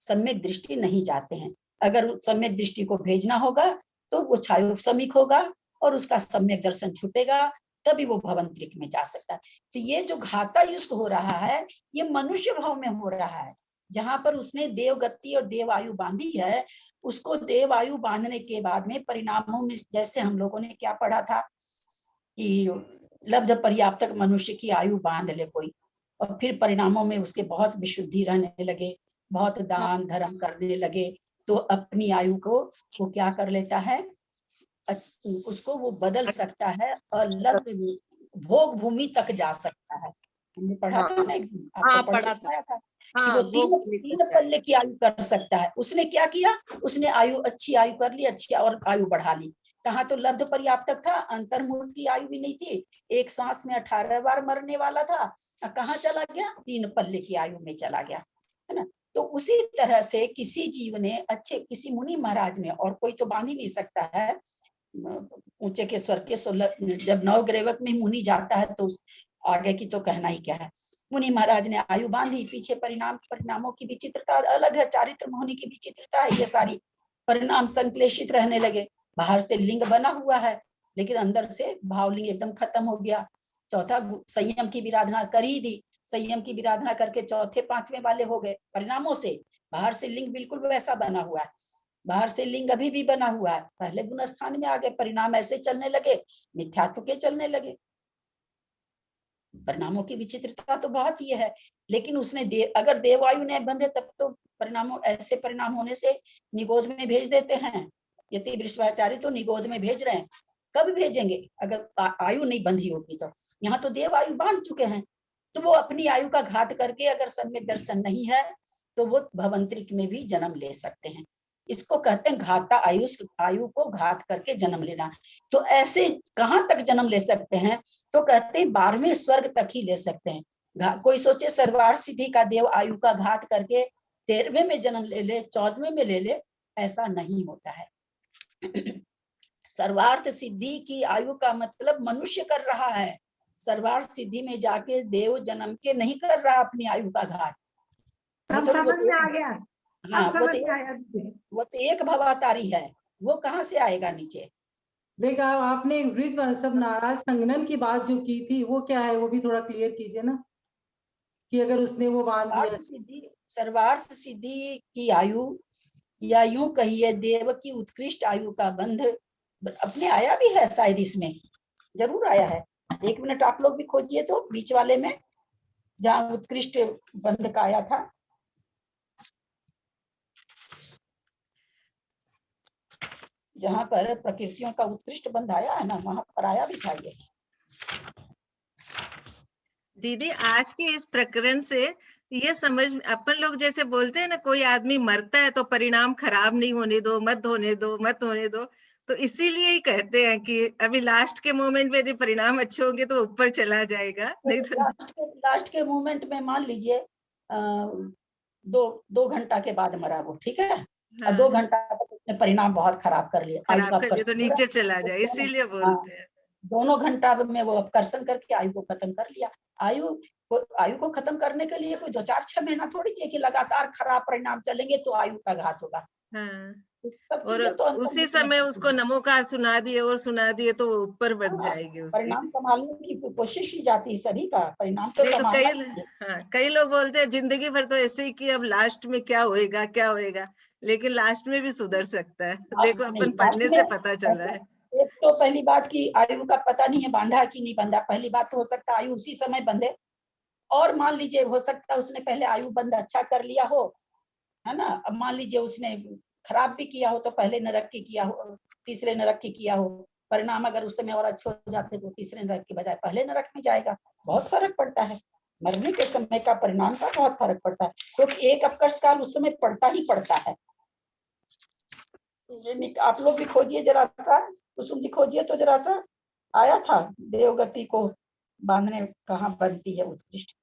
सम्यक दृष्टि नहीं जाते हैं। अगर सम्यक दृष्टि को भेजना होगा तो वो छायोपसमिक होगा, और उसका सम्यक दर्शन छूटेगा, तभी वो भवंतरिक में जा सकता है। तो ये जो घातायुष्ट हो रहा है, ये मनुष्य भाव में हो रहा है, जहां पर उसने देवगति और देव आयु बांधी है। उसको देव आयु बांधने के बाद में परिणामों में, जैसे हम लोगों ने क्या पढ़ा था कि लब्ध पर्याप्तक मनुष्य की आयु बांध ले कोई, और फिर परिणामों में उसके बहुत विशुद्धि रहने लगे, बहुत दान धर्म करने लगे, तो अपनी आयु को वो क्या कर लेता है, उसको वो बदल सकता है और लब्ध भोग भूमि तक जा सकता है। हमने पढ़ा था ना एक दिन, आपको पढ़ के सुनाया था कि वो तीन पल्ले की आयु कर सकता है। उसने क्या किया, उसने अच्छी आयु कर ली, अच्छी और आयु बढ़ा ली। कहाँ तो लब्ध पर्याप्त था, अंतर्मूर्त की आयु भी नहीं थी, एक सांस में 18 बार मरने वाला था, कहाँ चला गया, 3 पल्ले की आयु में चला गया, है ना। तो उसी तरह से किसी जीव ने, अच्छे किसी मुनि महाराज ने, और कोई तो बांध ही नहीं सकता है, ऊंचे के स्वर के 16, जब नवग्रेवक में मुनि जाता है तो आगे की तो कहना ही क्या है। मुनि महाराज ने आयु बांधी, पीछे परिणामों की विचित्रता अलग है, चारित्र होने की विचित्रता है, ये सारी परिणाम संक्लेशित रहने लगे। बाहर से लिंग बना हुआ है, लेकिन अंदर से भावलिंग एकदम खत्म हो गया। चौथा संयम की विराधना कर ही दी, संयम की विराधना करके चौथे पांचवें वाले हो गए परिणामों से। बाहर से लिंग बिल्कुल वैसा बना हुआ है, बाहर से लिंग अभी भी बना हुआ है, पहले गुण स्थान में आ गए, परिणाम ऐसे चलने लगे, मिथ्यात्व के चलने लगे। परिणामों की विचित्रता तो बहुत ही है, लेकिन उसने अगर देवायु ने बंधे तब तो परिणामों, ऐसे परिणाम होने से निगोध में भेज देते हैं। यदि वृषभाचार्य तो निगोध में भेज रहे हैं, कब भेजेंगे अगर आयु नहीं बंधी होगी तो। यहाँ तो देव आयु बांध चुके हैं, तो वो अपनी आयु का घात करके अगर सम्यक दर्शन नहीं है तो वो भवंतरिक में भी जन्म ले सकते हैं। इसको कहते हैं घाता आयु को घात करके जन्म लेना। तो ऐसे कहाँ तक जन्म ले सकते हैं, तो कहते हैं 12वें स्वर्ग तक ही ले सकते हैं। कोई सोचे सर्वार्थ सिद्धि का देव आयु का घात करके 13वें में जन्म ले ले, 14वें में ले ले, ऐसा नहीं होता है। सर्वार्थ सिद्धि की आयु का मतलब मनुष्य कर रहा है, सर्वार्थ सिद्धि में जाके देव जन्म के नहीं कर रहा अपनी आयु का घात। समझ में आ गया। हाँ, वो तो एक भवातारी है, वो कहाँ से आएगा नीचे। देखा आपने सब नाराज संगनन की बात जो की थी वो क्या है, वो भी थोड़ा क्लियर कीजिए ना, कि अगर उसने वो बांध दिया। सर्वार्थ सिद्धि की आयु, या यूं कहिए देव की उत्कृष्ट आयु का बंध अपने आया भी है, शायद इसमें जरूर आया है। 1 मिनट आप लोग भी खोजिए तो बीच वाले में, जहाँ उत्कृष्ट बंध का आया था। जहां पर प्रकृतियों का उत्कृष्ट बंध आया है ना, वहां पर आया भी था ये। दीदी आज के इस प्रकरण से ये समझ, अपन लोग जैसे बोलते हैं ना, कोई आदमी मरता है तो परिणाम खराब नहीं होने दो, मत होने दो, मत होने दो, तो इसीलिए ही कहते हैं कि अभी लास्ट के मोमेंट में यदि परिणाम अच्छे होंगे तो ऊपर चला जाएगा, नहीं तो लास्ट के मोमेंट में मान लीजिए 2 घंटा के बाद मरा वो, ठीक है, और 2 घंटा तक उसने परिणाम बहुत खराब कर लिया, खराब कर लिया तो नीचे चला जाए, इसीलिए बोलते हैं। दोनों घंटा में वो अपकर्षण करके आयु को खत्म कर लिया। आयु को खत्म करने के लिए कोई 2-4-6 महीना थोड़ी चाहिए कि लगातार खराब परिणाम चलेंगे तो आयु का घात होगा। सब और तो उसी समय उसको नमोकार सुना दिए और सुना दिए तो वो ऊपर बढ़ जाएगी। परिणाम संभालने की कोशिश की जाती है सभी का, परिणाम तो कई लोग बोलते हैं जिंदगी भर तो ऐसे ही कि अब लास्ट में क्या होएगा क्या होएगा, लेकिन लास्ट में भी सुधर सकता है। देखो अपन पढ़ने से पता चल रहा है। एक तो पहली बात की आयु का पता नहीं है बांधा कि नहीं बांधा। पहली बात तो हो सकता है आयु उसी समय बंधे, और मान लीजिए हो सकता है उसने पहले आयु बंद अच्छा कर लिया हो, है ना। अब मान लीजिए उसने खराब भी किया हो तो पहले नरक की किया हो, तीसरे नरक की किया हो, परिणाम अगर उस समय और अच्छे हो जाते तो तीसरे नरक के बजाय पहले नरक में जाएगा। बहुत फर्क पड़ता है, मरने के समय का परिणाम का बहुत फर्क पड़ता है, क्योंकि एक अपकर्ष काल उस समय पड़ता ही पड़ता है। आप लोग भी खोजिए जरा सा, कुसुम जी खोजिए तो जरा सा, आया था देवगति को बांधने कहाँ बनती है उत्कृष्ट।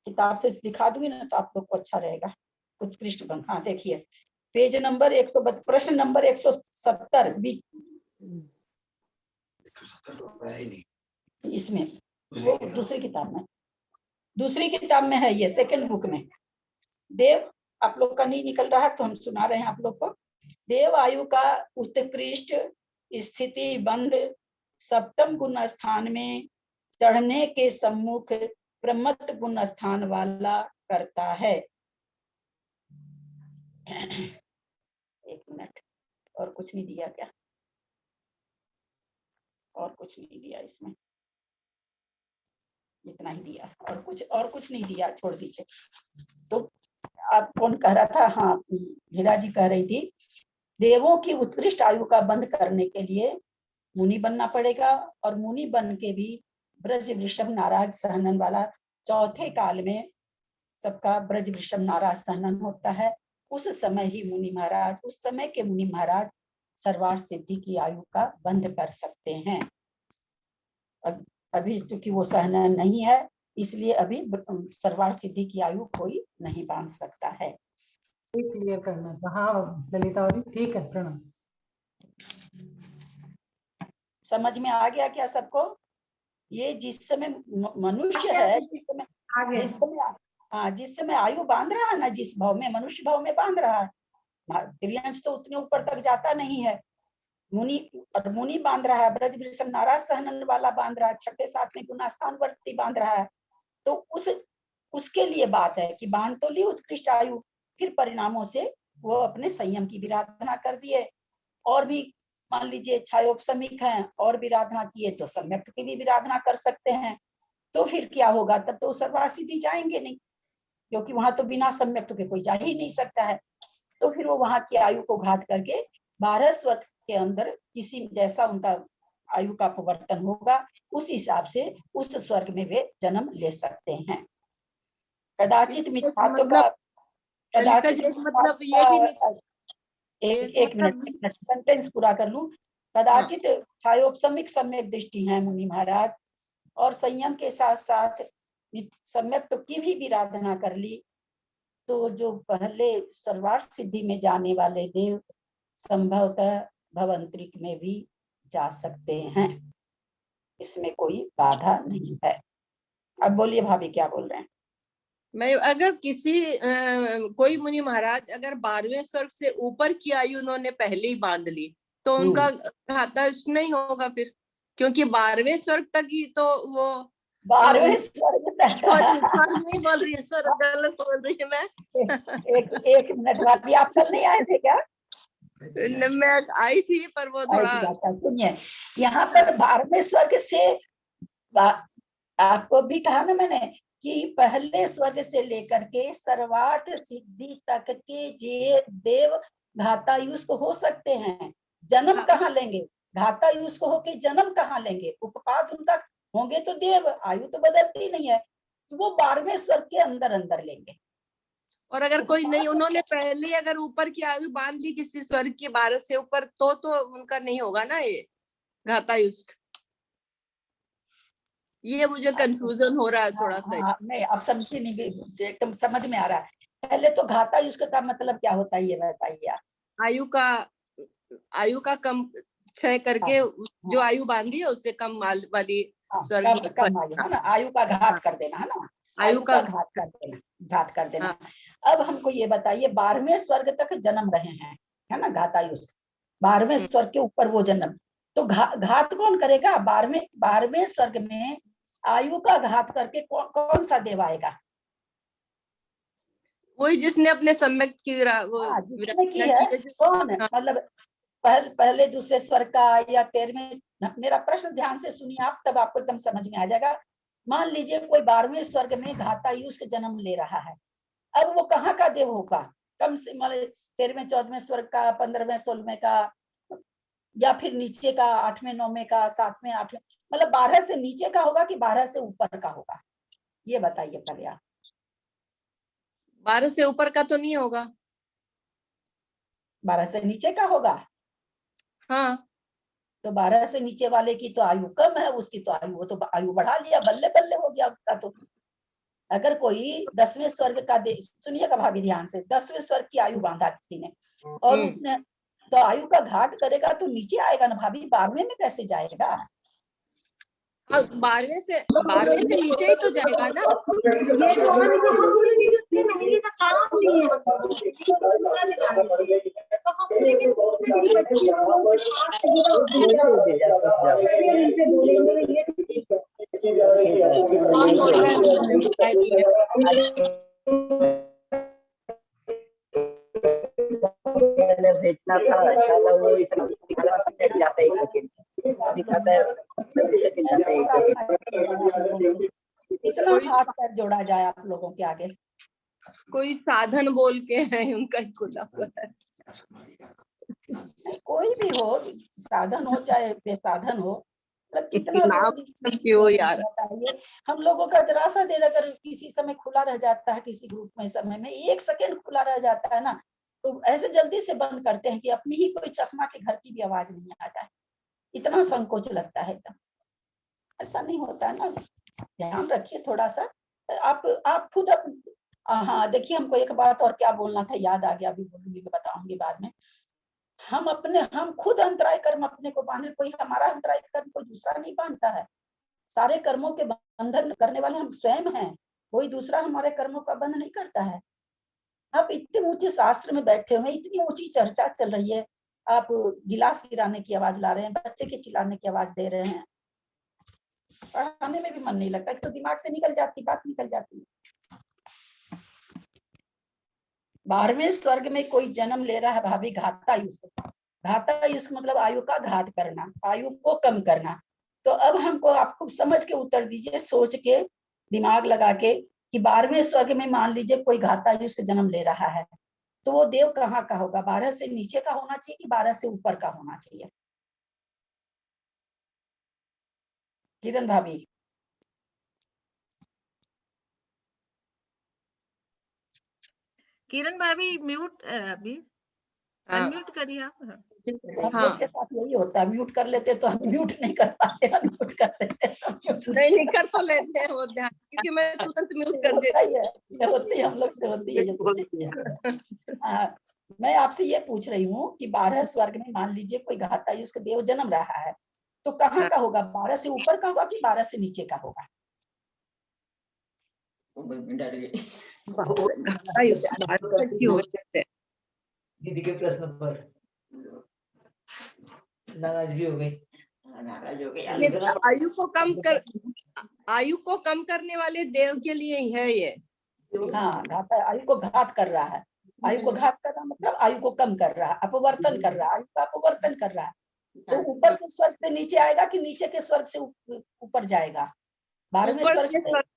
किताब से दिखा दूंगी ना तो आप लोग को अच्छा रहेगा। उत्कृष्ट बंध, हाँ देखिए पेज नंबर 132, प्रश्न नंबर 170 इसमें, वो दूसरी किताब में है, ये सेकंड बुक में। देव आप लोग का नहीं निकल रहा है तो हम सुना रहे हैं आप लोग को। देव आयु का उत्कृष्ट स्थिति बंध सप्तम गुण स्थान में चढ़ने के सम्मुख प्रमत्त गुण स्थान वाला करता है। एक मिनट, और कुछ नहीं दिया क्या? और कुछ नहीं दिया इसमें, इतना ही दिया, और कुछ नहीं दिया, छोड़ दीजिए। तो आप कौन कह रहा था? हाँ, हीरा जी कह रही थी, देवों की उत्कृष्ट आयु का बंध करने के लिए मुनि बनना पड़ेगा, और मुनि बन के भी ब्रज वृषभ नाराज सहनन वाला चौथे काल में सबका ब्रज वृषभ नाराज सहनन होता है। उस समय ही मुनि महाराज, उस समय के मुनि महाराज सर्वार्थ सिद्धि की आयु का बंध कर सकते हैं। अभी क्योंकि वो सहनन नहीं है, इसलिए अभी सर्वार्थ सिद्धि की आयु कोई नहीं बांध सकता है। क्लियर करना था। हाँ ललिता जी, ठीक है, प्रणाम। समझ में आ गया क्या सबको? ये जिस समय मनुष्य है, जिस समय आयु बांध रहा है ना, जिस भाव में, मनुष्य भाव में बांध रहा है, त्रियांश तो उतने ऊपर तक जाता नहीं है। मुनि बांध रहा है, ब्रज वृषभ नाराज सहनन वाला बांध रहा है, छठे सातवें गुणास्थान वर्ती बांध रहा है। तो उसके लिए बात है कि बांध तो ली उत्कृष्ट आयु, फिर परिणामों से वो अपने संयम की विराधना कर दिए, और भी मान लीजिए छायोपसमिक हैं और विराधना किए तो सम्यक की भी विराधना कर सकते हैं। तो फिर क्या होगा? तब तो सर्वार्थ सिद्धि जाएंगे नहीं, क्योंकि वहां तो बिना सम्यक के कोई जा ही नहीं सकता है। तो फिर वो वहां की आयु को घाट करके 12 स्वर्ग के अंदर किसी जैसा उनका आयु का परिवर्तन होगा, उस हिसाब से उस स्वर्ग में वे जन्म ले सकते हैं। कदाचित मतलब ये भी नहीं, एक मिनट सेंटेंस पूरा कर लूं। कदाचित छायोपसमिक सम्यक दृष्टि है मुनि महाराज, और संयम के साथ साथ सम्यक की भी विराधना कर ली, तो जो पहले सर्वार्थ सिद्धि में जाने वाले देव संभवतः भवंतरिक में भी जा सकते हैं, इसमें कोई बाधा नहीं है। अब बोलिए भाभी, क्या बोल रहे हैं? मैं अगर कोई मुनि महाराज अगर 12वें स्वर्ग से ऊपर की आयु उन्होंने पहले ही बांध ली, तो उनका घाता नहीं होगा फिर, क्योंकि 12वें स्वर्ग तक ही तो वो 12वें स्वर्ग नहीं बोल रही है, सर गलत बोल रही है मैं। एक मिनट भाभी, आप कल नहीं आए थे क्या? मैं आई थी, पर वो थोड़ा सुनिए, यहाँ पर 12वें स्वर्ग से आपको भी कहा ना मैंने कि पहले स्वर्ग से लेकर के सर्वार्थ सिद्धि तक के जे देव घातायुष्क हो सकते हैं। जन्म कहाँ लेंगे? घातायुष्क होके जन्म कहाँ लेंगे? उपपाद उनका होंगे तो देव, आयु तो बदलती नहीं है, तो वो 12वें स्वर्ग के अंदर अंदर लेंगे। और अगर कोई नहीं, उन्होंने पहले अगर ऊपर की आयु बांध ली किसी स्वर्ग की 12 से ऊपर, तो उनका नहीं होगा ना ये घातायुष्क। ये मुझे कंफ्यूजन हो रहा है थोड़ा सा। नहीं, अब समझी नहीं, एकदम समझ में आ रहा है। पहले तो घातायुष्क का मतलब क्या होता है ये बताइए आप। आयु का कम क्षय करके जो आयु बांधी है उससे कम वाली स्वर्ग, कम आयु है ना, आयु का घात कर देना है ना, आयु का घात कर देना। अब हमको ये बताइए, 12वें स्वर्ग तक जन्म रहे हैं, है ना, घातायुष्क, 12वें स्वर्ग के ऊपर वो जन्म, तो घात कौन करेगा? 12वें स्वर्ग में आयु का घात करके कौन सा देव आएगा? वही जिसने अपने सम्यक की जिसने की है, कौन है? मतलब पहले दूसरे स्वर्ग का या 13वें। मेरा प्रश्न ध्यान से सुनिए आप, तब आपको एकदम समझ में आ जाएगा। मान लीजिए कोई 12वें स्वर्ग में घातायुष्क जन्म ले रहा है, अब वो कहाँ का देव होगा? कम से मतलब 13वें 14वें स्वर्ग का, 15वें 16वें का, या फिर नीचे का 8वें 9वें का, 7वें 8वें, मतलब 12 से नीचे का होगा कि 12 से ऊपर का होगा? ये बताइए पहले आप। 12 से ऊपर का तो नहीं होगा, 12 से नीचे का होगा। हाँ, तो 12 से नीचे वाले की तो आयु कम है, उसकी तो आयु, वो तो आयु बढ़ा लिया, बल्ले बल्ले हो गया उसका। तो अगर कोई 10वें स्वर्ग का सुनिएगा भाभी ध्यान से, 10वें स्वर्ग की आयु बांधा किसी ने, और उसने तो आयु का घात करेगा तो नीचे आएगा ना भाभी, 12वें में कैसे जाएगा? 12वें से नीचे ही तो जाएगा ना। भेजना था साला वो इस जाता है 1 सेकंड दिखाता है 30 सेकंड जाता है 1 सेकंड। इतना हाथ पैर जोड़ा जाए आप लोगों के आगे। कोई साधन बोल के है उनका ही खुला हुआ है। कोई भी हो, साधन हो चाहे बेसाधन हो, मतलब कितना क्यों यार बताइए। हम लोगों का जरा सा देर अगर किसी समय खुला रह जाता है, किसी ग्रुप में समय में 1 सेकंड खुला रह जाता है ना, तो ऐसे जल्दी से बंद करते हैं कि अपनी ही कोई चश्मा के घर की भी आवाज नहीं आ जाए, इतना संकोच लगता है। एकदम ऐसा नहीं होता है ना, ध्यान रखिए थोड़ा सा। आप खुद हाँ देखिए, हमको एक बात और क्या बोलना था, याद आ गया, अभी बोलूंगी, बताऊंगी बाद में। हम खुद अंतराय कर्म अपने को बांधे, कोई हमारा अंतराय कर्म कोई दूसरा नहीं बांधता है। सारे कर्मों के बंधन करने वाले हम स्वयं हैं, कोई दूसरा हमारे कर्मों का बंध नहीं करता है। आप इतने ऊंचे शास्त्र में बैठे हुए, इतनी ऊंची चर्चा चल रही है, आप गिलास गिराने की आवाज ला रहे हैं, बच्चे के चिल्लाने की आवाज दे रहे हैं, पढ़ाने में भी मन नहीं लगता, तो दिमाग से निकल जाती, बात निकल जाती है। 12वें स्वर्ग में कोई जन्म ले रहा है भाभी, घातायुष्क मतलब आयु का घात करना, आयु को कम करना। तो अब हमको आपको समझ के उत्तर दीजिए, सोच के दिमाग लगा के, कि 12वें स्वर्ग में मान लीजिए कोई घातायुष्क जन्म ले रहा है, तो वो देव कहाँ का होगा? 12 से नीचे का होना चाहिए कि 12 से ऊपर का होना चाहिए? किरण भाभी, किरण भाभी म्यूट अभी अनम्यूट करिए आप। हम लोग के साथ यही होता है, म्यूट कर लेते तो हम म्यूट नहीं कर पाते, अनम्यूट कर लेते नहीं कर तो लेते हैं वो ध्यान, क्योंकि मैं तुरंत म्यूट कर देती हूँ। होती है हम लोग से, होती है। मैं आपसे ये पूछ रही हूँ कि 12 स्वर्ग में मान लीजिए कोई घातायुष्क देव जन्म रहा है, तो कहाँ का होगा? 12 से ऊपर का होगा कि 12 से नीचे का होगा? दीदी के प्रश्न पर नाराज भी हो गई। आयु को कम करने वाले देव के लिए ही है ये। हाँ, आयु को घात कर रहा है। आयु को घात करना मतलब आयु को कम कर रहा है, अपवर्तन कर रहा है, आयु का अपवर्तन कर रहा है। तो ऊपर के स्वर्ग से नीचे आएगा कि नीचे के स्वर्ग से ऊपर जाएगा? 12वें स्वर्ग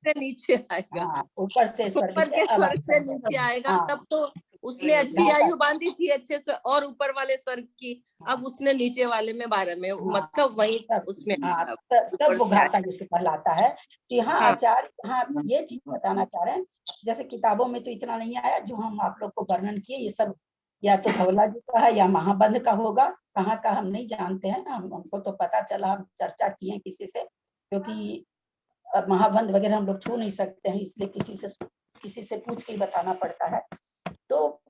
से नीचे आएगा। हाँ, ऊपर से ऊपर के स्वर्ग से नीचे आएगा। हाँ, तब तो उसने अच्छी आयु बांधी थी अच्छे से, और ऊपर वाले स्वर्ग की अब उसने नीचे वाले में 12 में, मतलब वही उसमें तब वो घातायुष्क कहलाता है। कि हाँ आचार्य हाँ ये चीज बताना चाह रहे हैं, जैसे किताबों में तो इतना नहीं आया जो हम आप लोग को वर्णन किए, ये सब या तो धवला जी का है या महाबंध का होगा, कहाँ का हम नहीं जानते हैं। हमको तो पता चला, हम चर्चा किए किसी से, क्योंकि अब महाबंध वगैरह हम लोग छू नहीं सकते हैं, इसलिए किसी से पूछ के ही बताना पड़ता है। तो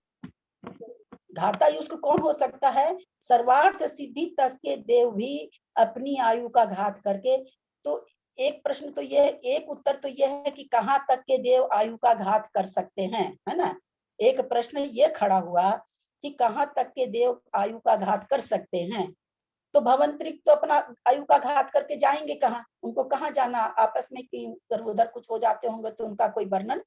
घातायुष्क कौन हो सकता है? सर्वार्थ सिद्धि तक के देव भी अपनी आयु का घात करके। तो एक प्रश्न तो ये, एक उत्तर तो यह है कि कहाँ तक के देव आयु का घात कर सकते हैं, है ना। एक प्रश्न ये खड़ा हुआ कि कहाँ तक के देव आयु का घात कर सकते हैं। तो भवंतरिक तो अपना आयु का घात करके जाएंगे कहाँ? उनको कहाँ जाना? आपस में इधर उधर कुछ हो जाते होंगे, तो उनका कोई वर्णन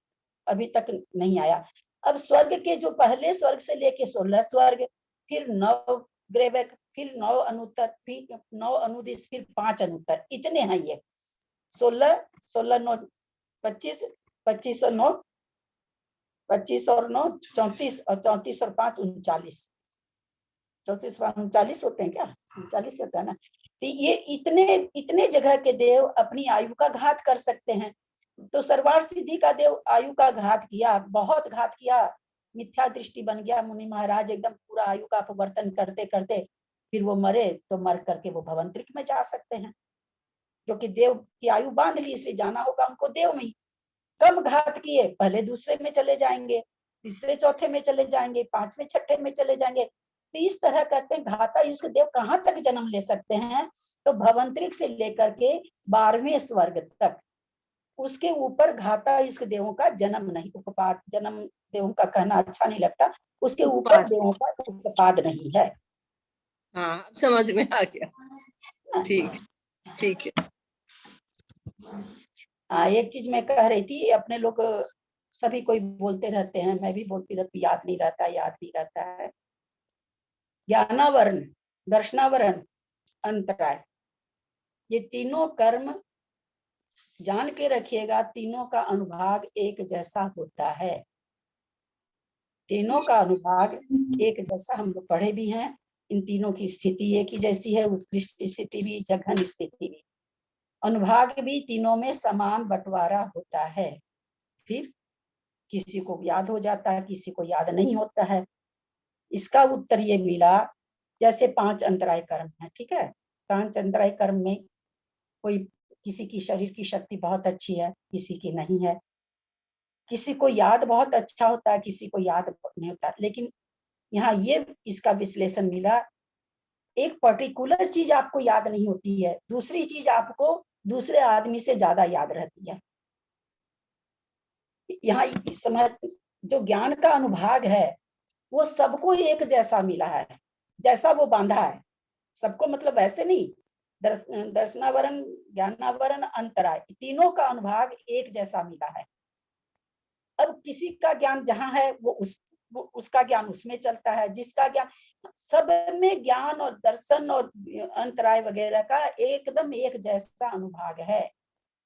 अभी तक नहीं आया। अब स्वर्ग के जो पहले स्वर्ग से लेके 16 स्वर्ग, फिर 9 ग्रेवक, फिर 9 अनुत्तर, फिर 9 अनुदिश, फिर 5 अनुत्तर, इतने हैं ये। 16, 16, 9, 25, 25 और 9, 25 और 9 34, और 34 और 5 39, 34 39 होते हैं क्या? 39 होता है ना। तो ये इतने जगह के देव अपनी आयु का घात कर सकते हैं। तो सर्वार्थ सिद्धि का देव आयु का घात किया, बहुत घात किया, मिथ्या दृष्टि बन गया मुनि महाराज, एकदम पूरा आयु का अपवर्तन करते करते फिर वो मरे, तो मर करके वो भवंतरिक में जा सकते हैं, क्योंकि देव की आयु बांध ली, इसलिए जाना होगा उनको देव में। कम घात किए, पहले दूसरे में चले जाएंगे, तीसरे चौथे में चले जाएंगे, 5वें छठे में चले जाएंगे। तो इस तरह कहते हैं घातायुष्क देव कहाँ तक जन्म ले सकते हैं? तो भवंतरिक से लेकर के 12वें स्वर्ग तक, उसके ऊपर घाता युष्क देवों का जन्म नहीं, उपपाद, जन्म देवों का कहना अच्छा नहीं लगता, उसके ऊपर देवों का उपपाद नहीं है। हाँ, अब समझ में आ गया। ठीक ठीक है। हाँ, एक चीज मैं कह रही थी, अपने लोग सभी कोई बोलते रहते हैं, मैं भी बोलती रहती, याद नहीं रहता, याद नहीं रहता है। ज्ञानावरण, दर्शनावरण, अंतराय, ये तीनों कर्म जान के रखिएगा, तीनों का अनुभाग एक जैसा होता है। तीनों का अनुभाग एक जैसा, हम लोग पढ़े भी हैं। इन तीनों की स्थिति एक ही जैसी है, उत्कृष्ट स्थिति भी, जघन स्थिति भी। अनुभाग भी तीनों में समान बंटवारा होता है। फिर किसी को याद हो जाता है, किसी को याद नहीं होता है। इसका उत्तर ये मिला, जैसे 5 अंतराय कर्म है, ठीक है। 5 अंतराय कर्म में कोई, किसी की शरीर की शक्ति बहुत अच्छी है, किसी की नहीं है। किसी को याद बहुत अच्छा होता है, किसी को याद नहीं होता। लेकिन यहाँ ये इसका विश्लेषण मिला, एक पर्टिकुलर चीज आपको याद नहीं होती है, दूसरी चीज आपको दूसरे आदमी से ज्यादा याद रहती है। यहाँ समझ, जो ज्ञान का अनुभाग है वो सबको एक जैसा मिला है, जैसा वो बांधा है सबको, मतलब ऐसे नहीं। दर्शनावरण, ज्ञानावरण, अंतराय, तीनों का अनुभाग एक जैसा मिला है। अब किसी का ज्ञान जहाँ है वो उसका ज्ञान उसमें चलता है, जिसका ज्ञान, सब में ज्ञान और दर्शन और अंतराय वगैरह का एकदम एक जैसा अनुभाग है,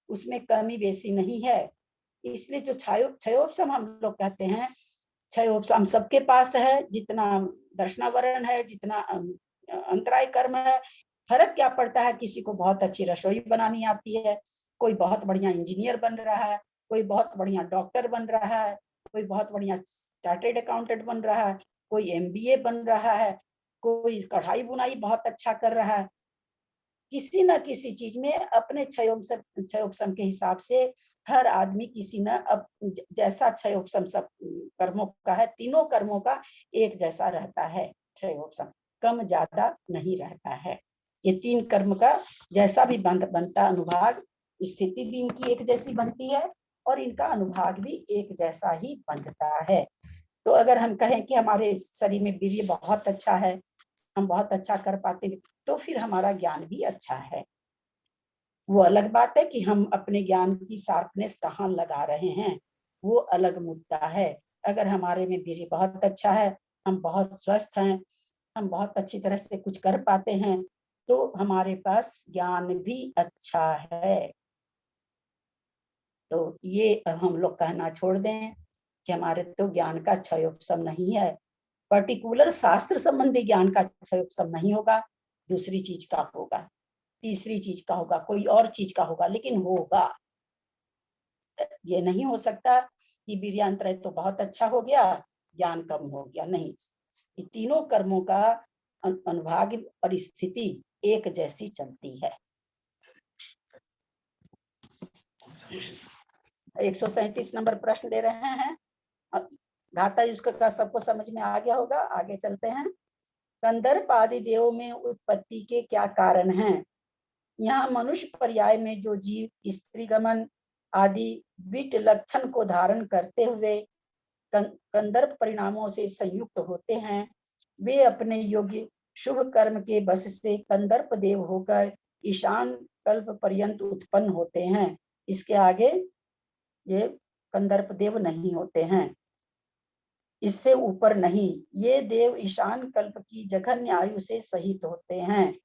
उसमें कमी बेसी नहीं है। इसलिए जो क्षयोपशम हम लोग कहते हैं, क्षयोपशम सबके पास है, जितना दर्शनावरण है, जितना अंतराय कर्म है। फर्क क्या पड़ता है, किसी को बहुत अच्छी रसोई बनानी आती है, कोई बहुत बढ़िया इंजीनियर बन रहा है, कोई बहुत बढ़िया डॉक्टर बन रहा है, कोई बहुत बढ़िया चार्टेड अकाउंटेंट बन रहा है, कोई MBA बन रहा है, कोई कढ़ाई बुनाई बहुत अच्छा कर रहा है। किसी न किसी चीज में अपने क्षयोपशम के हिसाब से हर आदमी किसी न जैसा क्षयोपशम सब कर्मों का है, तीनों कर्मों का एक जैसा रहता है। क्षयोपशम कम ज्यादा नहीं रहता है। ये 3 कर्म का जैसा भी बनता अनुभाग, स्थिति भी इनकी एक जैसी बनती है और इनका अनुभाग भी एक जैसा ही बनता है। तो अगर हम कहें कि हमारे शरीर में वीर्य बहुत अच्छा है, हम बहुत अच्छा कर पाते हैं, तो फिर हमारा ज्ञान भी अच्छा है। वो अलग बात है कि हम अपने ज्ञान की शार्पनेस कहाँ लगा रहे हैं, वो अलग मुद्दा है। अगर हमारे में वीर्य बहुत अच्छा है, हम बहुत स्वस्थ हैं, हम बहुत अच्छी तरह से कुछ कर पाते हैं, तो हमारे पास ज्ञान भी अच्छा है। तो ये हम लोग कहना छोड़ दें कि हमारे तो ज्ञान का क्षयोपशम नहीं है। पर्टिकुलर शास्त्र संबंधी ज्ञान का क्षयोपशम नहीं होगा, दूसरी चीज का होगा, तीसरी चीज का होगा, कोई और चीज का होगा, लेकिन होगा। ये नहीं हो सकता कि वीर्यांतराय तो बहुत अच्छा हो गया, ज्ञान कम हो गया, नहीं। तीनों कर्मों का अनुभाग और स्थिति एक जैसी चलती है। 137 नंबर प्रश्न दे रहे हैं। घाता युष्क का सबको समझ में आ गया होगा, आगे चलते हैं। कंदर्प आदि देवों में उत्पत्ति के क्या कारण हैं? यहाँ मनुष्य पर्याय में जो जीव स्त्रीगमन आदि विट लक्षण को धारण करते हुए कंदर्प परिणामों से संयुक्त होते हैं, वे अपने योग्य शुभ कर्म के बस से कंदर्प देव होकर ईशान कल्प पर्यंत उत्पन्न होते हैं। इसके आगे ये कंदर्प देव नहीं होते हैं, इससे ऊपर नहीं। ये देव ईशान कल्प की जघन्य आयु से सहित होते हैं।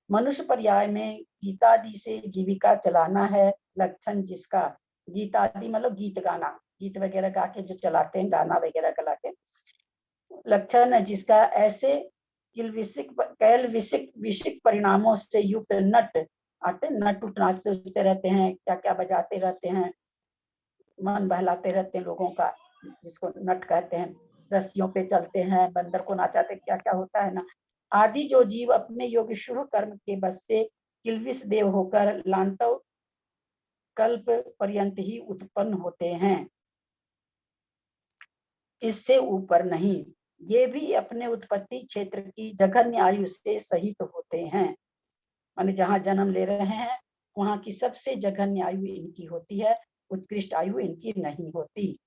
मनुष्य पर्याय में गीतादि से जीविका चलाना है लक्षण जिसका, गीतादि मतलब गीत गाना, गीत वगैरह गा के जो चलाते हैं, गाना वगैरह गला के, लक्षण है जिसका ऐसे विशिक परिणामों से युक्त नट आते, नट उठ नाचते रहते हैं, क्या क्या बजाते रहते हैं, मन बहलाते रहते हैं लोगों का, जिसको नट कहते हैं। रस्सियों पे चलते हैं, बंदर को नाचाते, क्या क्या होता है ना। आदि जो जीव अपने योग्य शुभ कर्म के बस से किल्विष देव होकर लांतव कल्प पर्यंत ही उत्पन्न होते हैं, इससे ऊपर नहीं। ये भी अपने उत्पत्ति क्षेत्र की जघन्य आयु से सहित होते हैं, माने जहाँ जन्म ले रहे हैं वहाँ की सबसे जघन्य आयु इनकी होती है, उत्कृष्ट आयु इनकी नहीं होती।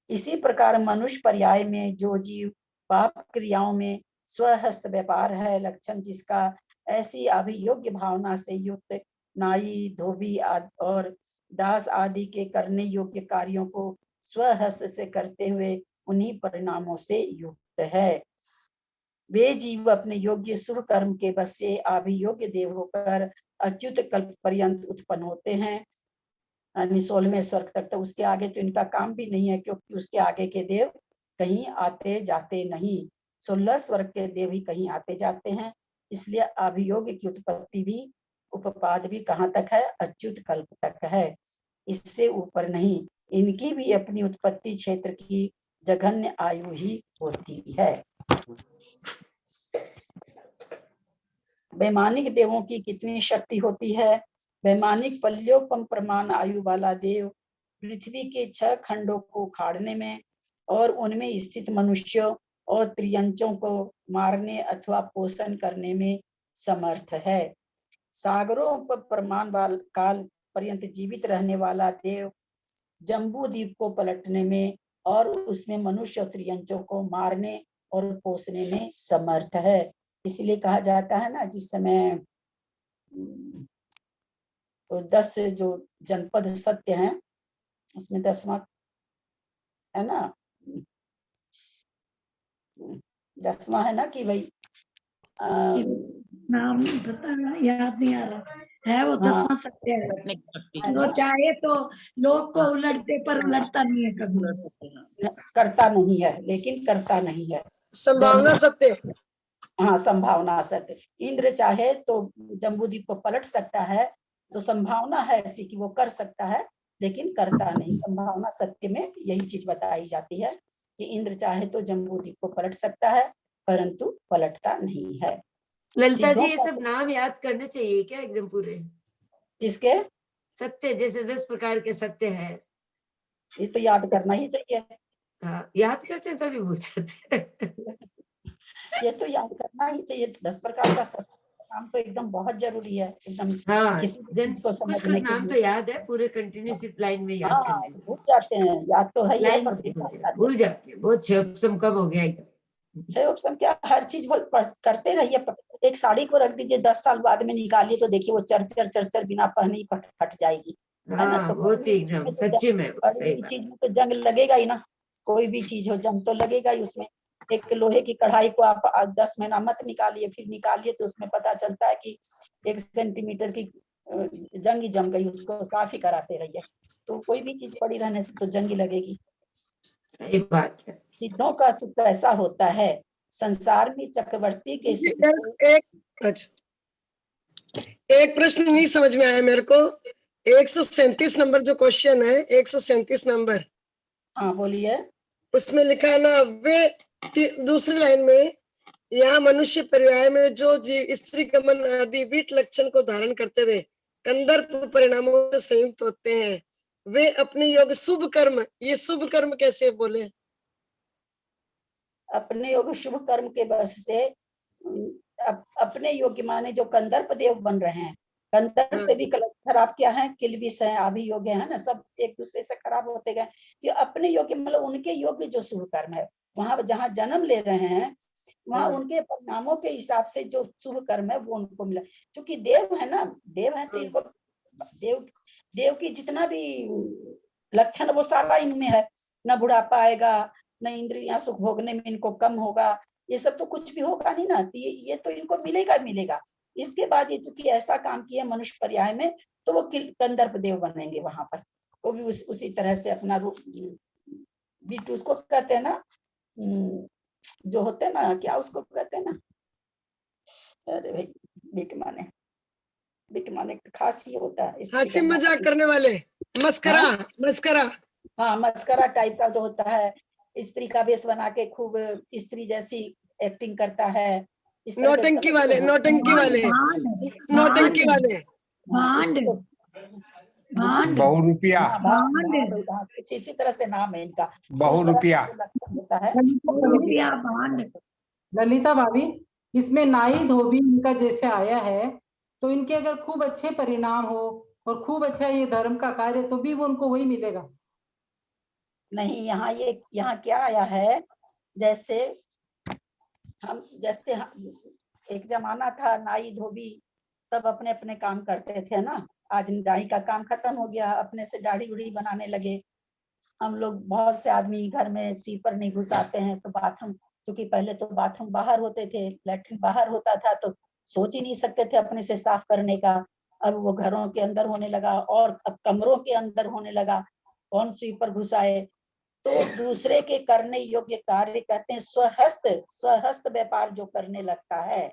इसी प्रकार मनुष्य पर्याय में जो जीव पाप क्रियाओं में स्वहस्त व्यापार है लक्षण जिसका, ऐसी अभियोग्य भावना से युक्त नाई, धोबी और दास आदि के करने योग्य कार्यों को स्वहस्त से करते हुए उन्हीं परिणामों से युक्त है। वे जीव अपने योग्य शुभ कर्म के बस से अभियोग्य देव होकर अच्युत कल्प पर्यंत उत्पन्न होते हैं, 16वें स्वर्ग तक। तो उसके आगे तो इनका काम भी नहीं है, क्योंकि उसके आगे के देव कहीं आते जाते नहीं, 16 स्वर्ग के देव ही कहीं आते जाते हैं। इसलिए अभियोग की उत्पत्ति भी उपपाद भी कहाँ तक है, अच्युत कल्प तक है, इससे ऊपर नहीं। इनकी भी अपनी उत्पत्ति क्षेत्र की जघन्य आयु ही होती है। वैमानिक देवों की कितनी शक्ति होती है। वैमानिक पल्योपम प्रमाण आयु वाला देव पृथ्वी के 6 खंडों को उखाड़ने में और उनमें स्थित मनुष्यों और त्रियंचों को मारने अथवा पोषण करने में समर्थ है। सागरों पर प्रमाण काल पर्यंत जीवित रहने वाला देव जम्बू द्वीप को पलटने में और उसमें मनुष्य और त्रियंचों को मारने और पोषने में समर्थ है। इसलिए कहा जाता है ना, जिस समय तो 10 जो जनपद सत्य हैं उसमें 10वां है ना, 10वां है ना कि भाई नाम पता याद नहीं आ रहा है, वो 10वां सत्य है। वो चाहे तो लोग को उलटते पर उलटता नहीं है, कभी करता नहीं है, लेकिन करता नहीं है। संभावना सत्य। हाँ, संभावना सत्य। इंद्र चाहे तो जम्बूद्वीप को पलट सकता है, तो संभावना है ऐसी कि वो कर सकता है, लेकिन करता नहीं। संभावना सत्य में यही चीज बताई जाती है कि इंद्र चाहे तो जम्बूद्वीप को पलट सकता है, परंतु पलटता नहीं है। ललिता जी, ये सब नाम याद करने चाहिए क्या एकदम पूरे? किसके? सत्य, जैसे 10 प्रकार के सत्य है, ये तो याद करना ही चाहिए। हाँ, याद करते हैं तभी भूल जाते हैं। ये तो याद करना ही चाहिए। 10 प्रकार का सत्य नाम तो एकदम बहुत जरूरी है, एकदम। हाँ, किसी चीज को समझने के नाम तो याद है, पूरे कंटिन्यूस लाइन में याद करने। भूल जाते हैं, याद तो है ही है, भूल जाते हैं। बहुत क्षम कम हो गया एकदम। ऑप्शन क्या, हर चीज करते रहिए। एक साड़ी को रख दीजिए, 10 साल बाद में निकालिए तो देखिए वो चरचर बिना पहने ही फट जाएगी, है ना। तो वो एकदम सच्ची में चीज में तो जंग लगेगा ही ना, कोई भी चीज हो जंग तो लगेगा ही उसमें। एक लोहे की कढ़ाई को आप 10 महीना मत निकालिए, फिर निकालिए तो उसमें पता चलता है कि 1 सेंटीमीटर की जंग ही जम गई, उसको साफ ही कराते रहिए। तो कोई भी चीज पड़ी रहने से तो जंग ही लगेगी। सही बात है। सिद्धों का सुख ऐसा होता है, संसार में चक्रवर्ती के एक प्रश्न नहीं समझ में आया मेरे को। 137 नंबर जो क्वेश्चन है, 137 नंबर। हाँ बोलिए। उसमें लिखा है ना, वे दूसरी लाइन में, यहाँ मनुष्य पर्याय में जो जीव स्त्री गमन आदि वीट लक्षण को धारण करते हुए कंदर्प परिणामों से संयुक्त होते हैं, वे अपने योग शुभ कर्म, ये शुभ कर्म कैसे बोले? अपने योग शुभ कर्म के बस से अपने योग्य माने जो कंदर्प देव बन रहे हैं, कंदर्प से भी खराब क्या है, किलविश है, अभियोग है ना, सब एक दूसरे से खराब होते गए। तो अपने योग्य मतलब उनके योग्य जो शुभ कर्म है, वहां जहाँ जन्म ले रहे हैं वहां उनके परिणामों के हिसाब से जो शुभ कर्म है वो उनको मिला। क्योंकि देव है ना, देव है तो इनको देव की जितना भी लक्षण वो सारा इनमें है। न बुढ़ापा आएगा, न इंद्रियां सुख भोगने में इनको कम होगा, ये सब तो कुछ भी होगा नहीं ना। ये तो इनको मिलेगा। इसके बाद ये चूंकि ऐसा काम किया मनुष्य पर्याय में, तो वो कंदर्प देव बनेंगे वहां पर। वो भी उसी तरह से अपना रूप बीटू उसको कहते हैं ना, जो होते हैं ना, क्या उसको कहते हैं ना, अरे भाई बिक माने खास ही होता है, हंसी मजाक करने वाले, मस्करा। हाँ, मस्करा टाइप का जो होता है, स्त्री का वेश बना के खूब स्त्री जैसी एक्टिंग करता है। नौटंकी वाले बहुरूपिया, कुछ इसी तरह से नाम है इनका, बहुरूपिया होता है। ललिता भाभी, इसमें नाई धोबी इनका जैसे आया है, तो इनके अगर खूब अच्छे परिणाम हो और खूब अच्छा ये धर्म का कार्य, तो भी वो उनको वही मिलेगा। नहीं, यहाँ क्या आया है, जैसे एक जमाना था, नाई धोबी सब अपने अपने काम करते थे ना। आज नाई का काम खत्म हो गया, अपने से दाढ़ी उड़ी बनाने लगे। हम लोग बहुत से आदमी घर में स्वीपर नहीं घुसाते हैं, तो बाथरूम, क्योंकि पहले तो बाथरूम बाहर होते थे, लैट्रिन बाहर होता था, तो सोच ही नहीं सकते थे अपने से साफ करने का। अब वो घरों के अंदर होने लगा, और अब कमरों के अंदर होने लगा। कौन स्वीपर घुसाए? तो दूसरे के करने योग्य कार्य कहते हैं स्वहस्त व्यापार जो करने लगता है,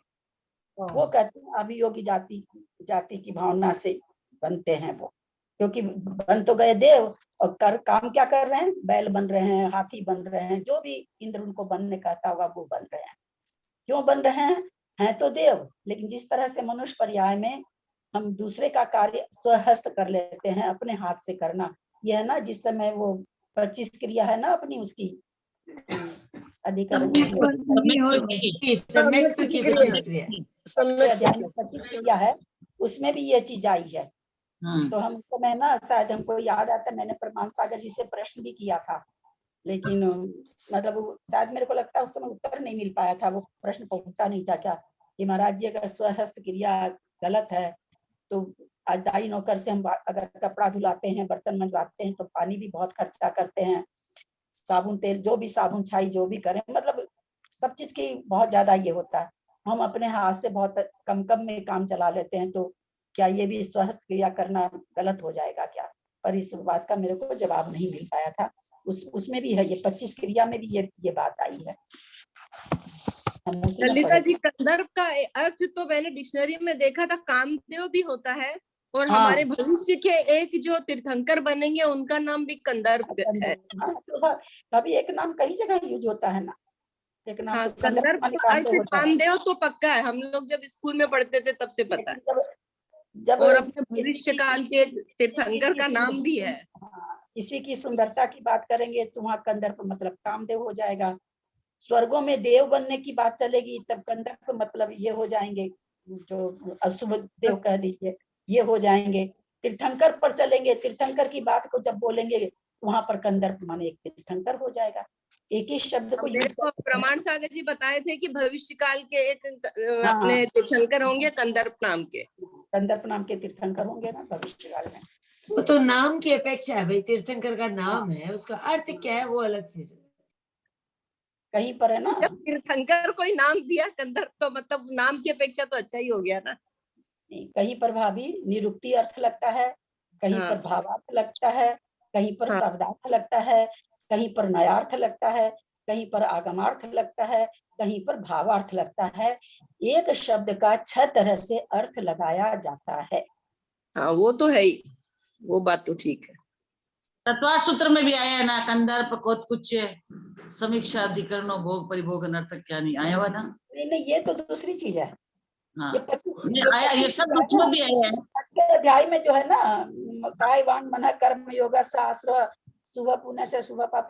वो कहते हैं अभियोगी जाति की भावना से बनते हैं वो। क्योंकि बन तो गए देव, और काम क्या कर रहे हैं? बैल बन रहे हैं, हाथी बन रहे हैं, जो भी इंद्र उनको बनने कहता होगा वो बन रहे हैं। क्यों बन रहे हैं तो देव, लेकिन जिस तरह से मनुष्य पर्याय में हम दूसरे का कार्य स्वहस्त कर लेते हैं, अपने हाथ से करना, यह है ना, जिस समय वो 25 क्रिया है ना अपनी, उसकी अधिकरण क्रिया है, उसमें भी ये चीज आई है। तो हम समय ना, शायद हमको याद आता, मैंने प्रमाण सागर जी से प्रश्न भी किया था, लेकिन मतलब शायद मेरे को लगता है उस समय उत्तर नहीं मिल पाया था, वो प्रश्न पहुंचा नहीं था क्या कि महाराज जी अगर स्वहस्त क्रिया गलत है तो आज दाई नौकर से हम अगर कपड़ा धुलाते हैं, बर्तन मंजवाते हैं, तो पानी भी बहुत खर्चा करते हैं, साबुन तेल जो भी, साबुन छाई जो भी करें, मतलब सब चीज की बहुत ज्यादा ये होता है। हम अपने हाथ से बहुत कम में काम चला लेते हैं, तो क्या ये भी स्वहस्त क्रिया करना गलत हो जाएगा क्या? पर इस बात का मेरे को जवाब नहीं मिल पाया था। उसमें भी है, ये 25 क्रिया में भी ये बात आई है। ललिता जी, कंदर्प का अर्थ तो मैंने डिक्शनरी में देखा था, कामदेव भी होता है, और हाँ। हमारे भविष्य के एक जो तीर्थंकर बनेंगे उनका नाम भी कंदर्प है। तो कभी एक नाम कई जगह यूज होता है ना, एक नाम। हाँ, तो कंदर्प का अर्थ कामदेव तो पक्का है, हम लोग जब स्कूल में पढ़ते थे तब से पता है। जब और अपने भविष्य काल के तीर्थंकर का नाम भी है। किसी की सुंदरता की बात करेंगे तो वहाँ कंदर्प मतलब कामदेव हो जाएगा। स्वर्गों में देव बनने की बात चलेगी तब कंदर्प मतलब ये हो जाएंगे, जो अशुभ देव कह दीजिए, ये हो जाएंगे। तीर्थंकर पर चलेंगे, तीर्थंकर की बात को जब बोलेंगे वहां पर कंदर्प माने एक तीर्थंकर हो जाएगा। एक ही शब्द को मेरे को प्रमाण सागर जी बताए थे कि भविष्य काल के एक अपने तीर्थंकर होंगे कंदर्प नाम के। कंदर्प नाम के तीर्थंकर होंगे ना भविष्य काल में। वो तो नाम की अपेक्षा है भाई, तीर्थंकर का नाम है, उसका अर्थ क्या है वो अलग चीज है। कहीं पर है ना, जब तीर्थंकर कोई नाम दिया कंदर्प, तो मतलब नाम की अपेक्षा तो अच्छा ही हो गया ना। कहीं पर भाभी निरुक्ति अर्थ लगता है, कहीं पर भावार्थ लगता है, कहीं पर शब्दार्थ लगता है, कहीं पर नयार्थ लगता है, कहीं पर आगमार्थ लगता है, कहीं पर भावार्थ लगता है। एक शब्द का 6 तरह से अर्थ लगाया जाता है। हाँ, वो तो है ही, वो बात तो ठीक है। तत्वार सूत्र में भी आया है ना, कंदर्प कुछ समीक्षा अधिकरण भोग परिभोग अनर्थक, क्या नहीं आया हुआ ना? नहीं, ये तो दूसरी चीज है। हाँ, ये आया, ये सब उसमें भी आया है। अध्याय में जो है ना, कायवान मन कर्म योग शास्त्र शुभ पुण्य से शुभ पाप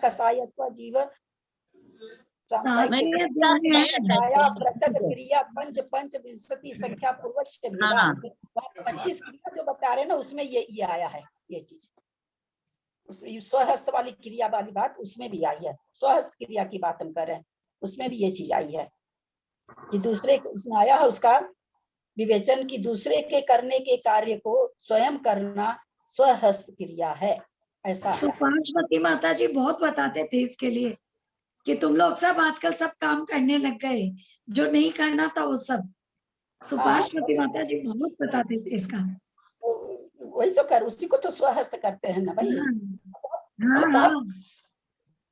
कसायत्व जीव क्रिया पंच विंशति संख्या पूर्वक 25 क्रिया जो बता रहे हैं ना, उसमें ये आया है, ये चीज स्वहस्त वाली क्रिया वाली बात उसमें भी आई है। स्वहस्त क्रिया की बात हम कर रहे हैं, उसमें भी ये चीज आई है कि दूसरे उसमें आया है उसका विवेचन की दूसरे के करने के कार्य को स्वयं करना स्वहस्त क्रिया है। ऐसा तो पांचमती माता जी बहुत बताते थे इसके लिए कि तुम लोग सब आजकल सब काम करने लग गए, जो नहीं करना था वो सब। सुपार्श्वती माता जी बहुत बताते थे इसका। वही तो कर, उसी को तो स्वहस्त करते हैं ना भाई।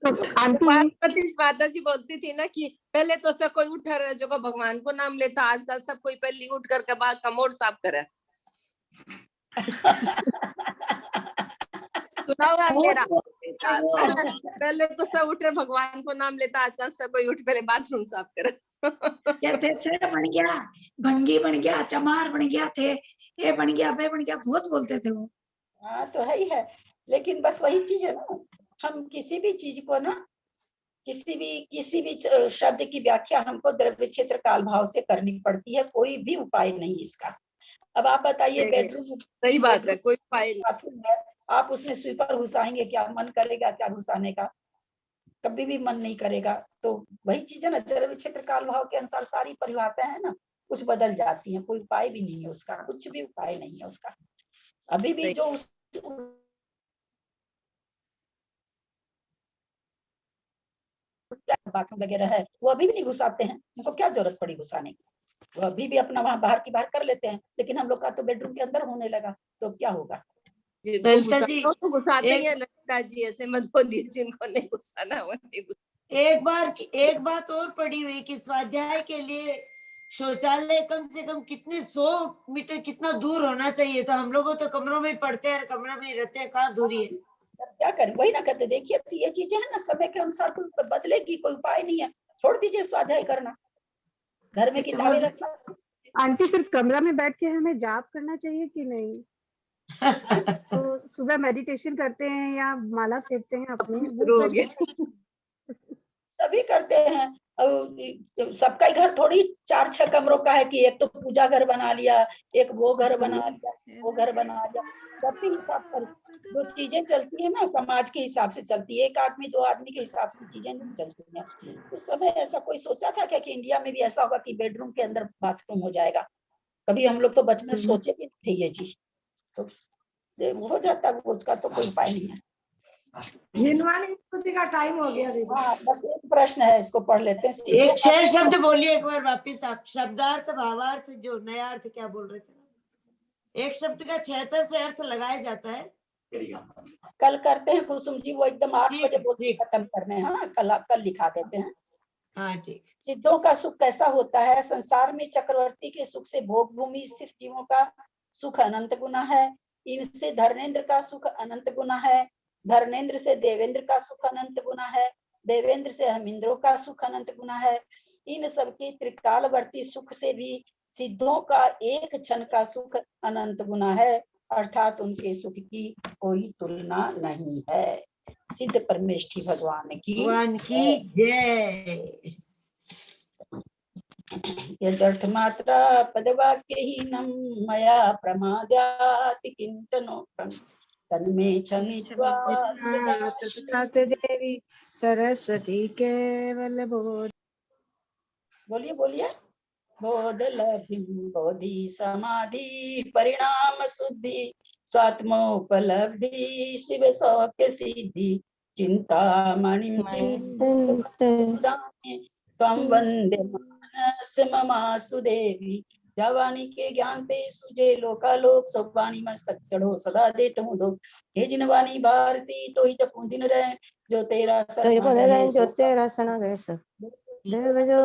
पार्वती माता जी बोलती थी ना कि पहले तो सब कोई उठ रहा जो भगवान को नाम लेता, आजकल सब कोई पहले उठ करके बाद कमोड साफ करे। सुना होगा मेरा, पहले तो सब उठ रहे भगवान को नाम लेता, आजकल सब कोई उठ पहले बाथरूम साफ करे। कहते से बन गया, भंगी बन गया, चमार बन गया, थे ये बन गया, वे बन गया, बहुत बोलते थे वो। हाँ तो है ही है, लेकिन बस वही चीज है ना, हम किसी भी चीज को ना, किसी भी शब्द की व्याख्या हमको द्रव्य क्षेत्र काल भाव से करनी पड़ती है, कोई भी उपाय नहीं इसका। अब आप बताइए बेडरूम, सही बात है, कोई उपाय नहीं। आप उसमें स्वीपर घुसाएंगे क्या? मन करेगा क्या घुसाने का? कभी भी मन नहीं करेगा। तो वही चीज है ना, द्रव्य क्षेत्र काल भाव के अनुसार सारी परिभाषाएं है ना, कुछ बदल जाती हैं, कोई उपाय भी नहीं है उसका, कुछ भी उपाय नहीं है उसका। अभी भी जो बाथरूम वगैरह है वो अभी भी नहीं घुसाते हैं, उनको क्या जरूरत पड़ी घुसाने की? वो अभी भी अपना वहाँ बाहर की बाहर कर लेते हैं, लेकिन हम लोग का तो बेडरूम के अंदर होने लगा, तो क्या होगा? ललिता जी तो घुसाते ही है ललिता जी, ऐसे मत बोलिए, जिनको नहीं घुसाना वो नहीं घुसाना। एक बात और पड़ी हुई कि स्वाध्याय के लिए शौचालय कम से कम कितने 100 मीटर कितना दूर होना चाहिए, तो हम लोग तो कमरों में पढ़ते हैं, कमरे में रहते हैं, कहाँ दूरी है? क्या करें, वही ना कहते। देखिए तो ये चीजें है ना, समय के अनुसार कोई बदलेगी, कोई उपाय नहीं है। छोड़ दीजिए स्वाध्याय करना, घर में किताबें रखना। आंटी सिर्फ कमरा में बैठ के हमें जाप करना चाहिए कि नहीं? तो सुबह मेडिटेशन करते हैं या माला फेरते हैं अपनी, शुरू हो गया। सभी करते हैं। सबका ही घर थोड़ी 4-6 कमरों का है कि एक तो पूजा घर बना लिया, एक वो घर बना लिया, वो घर बना लिया। सबके हिसाब पर जो चीजें चलती है ना, समाज के हिसाब से चलती है, एक आदमी 2 आदमी के हिसाब से चीजें नहीं चलती हैं। उस समय ऐसा कोई सोचा था क्या कि इंडिया में भी ऐसा होगा कि बेडरूम के अंदर बाथरूम हो जाएगा? कभी हम लोग तो बचपन में सोचे भी नहीं थे ये चीज, तो हो जाता है, उसका तो कोई उपाय नहीं है। का टाइम हो गया दीदी। हाँ, बस एक प्रश्न है, इसको पढ़ लेते हैं। एक 6 शब्द बोलिए एक बार वापिस आप, शब्दार्थ भावार्थ, जो नया अर्थ क्या बोल रहे थे? एक शब्द का 76 से अर्थ लगाया जाता है। कल करते हैं कुसुम जी, वो एकदम 8 बजे बोल खत्म करने हैं। हाँ, कल लिखा देते हैं। हाँ ठीक। सिद्धों का सुख कैसा होता है? संसार में चक्रवर्ती के सुख से भोग भूमि स्थित जीवों का सुख अनंत गुना है। इनसे धर्मेंद्र का सुख अनंत गुना है, धर्मेंद्र से देवेंद्र का सुख अनंत गुना है, देवेंद्र से हमिंद्रों का सुख अनंत गुना है। इन सबके त्रिकालवर्ती सुख से भी सिद्धों का एक क्षण का सुख अनंत गुना है, अर्थात उनके सुख की कोई तुलना नहीं है। सिद्ध परमेष्ठी भगवान की जय। यदर्थ मात्रा पदवाक्यहीनं मया प्रमादात् किंचनोक्तं तन्मे क्षमित्वा देवी सरस्वती केवल बोध। बोलिए बोलिए। बोध लब्धि बोधि समाधि परिणाम शुद्धि स्वात्मोपलब्धि शिव सौख्य सिद्धि चिंतामणिं चिंतामणि त्वं वंदे मानस ममास्तु देवी। जवानी के ज्ञान पे सुझे लोकालोक सोपानी मस्तक चढ़ो सदा दे तुम दो। हे जिनवानी भारती तो ही जपू दिन रहे जो तेरा सना गए सब देव जो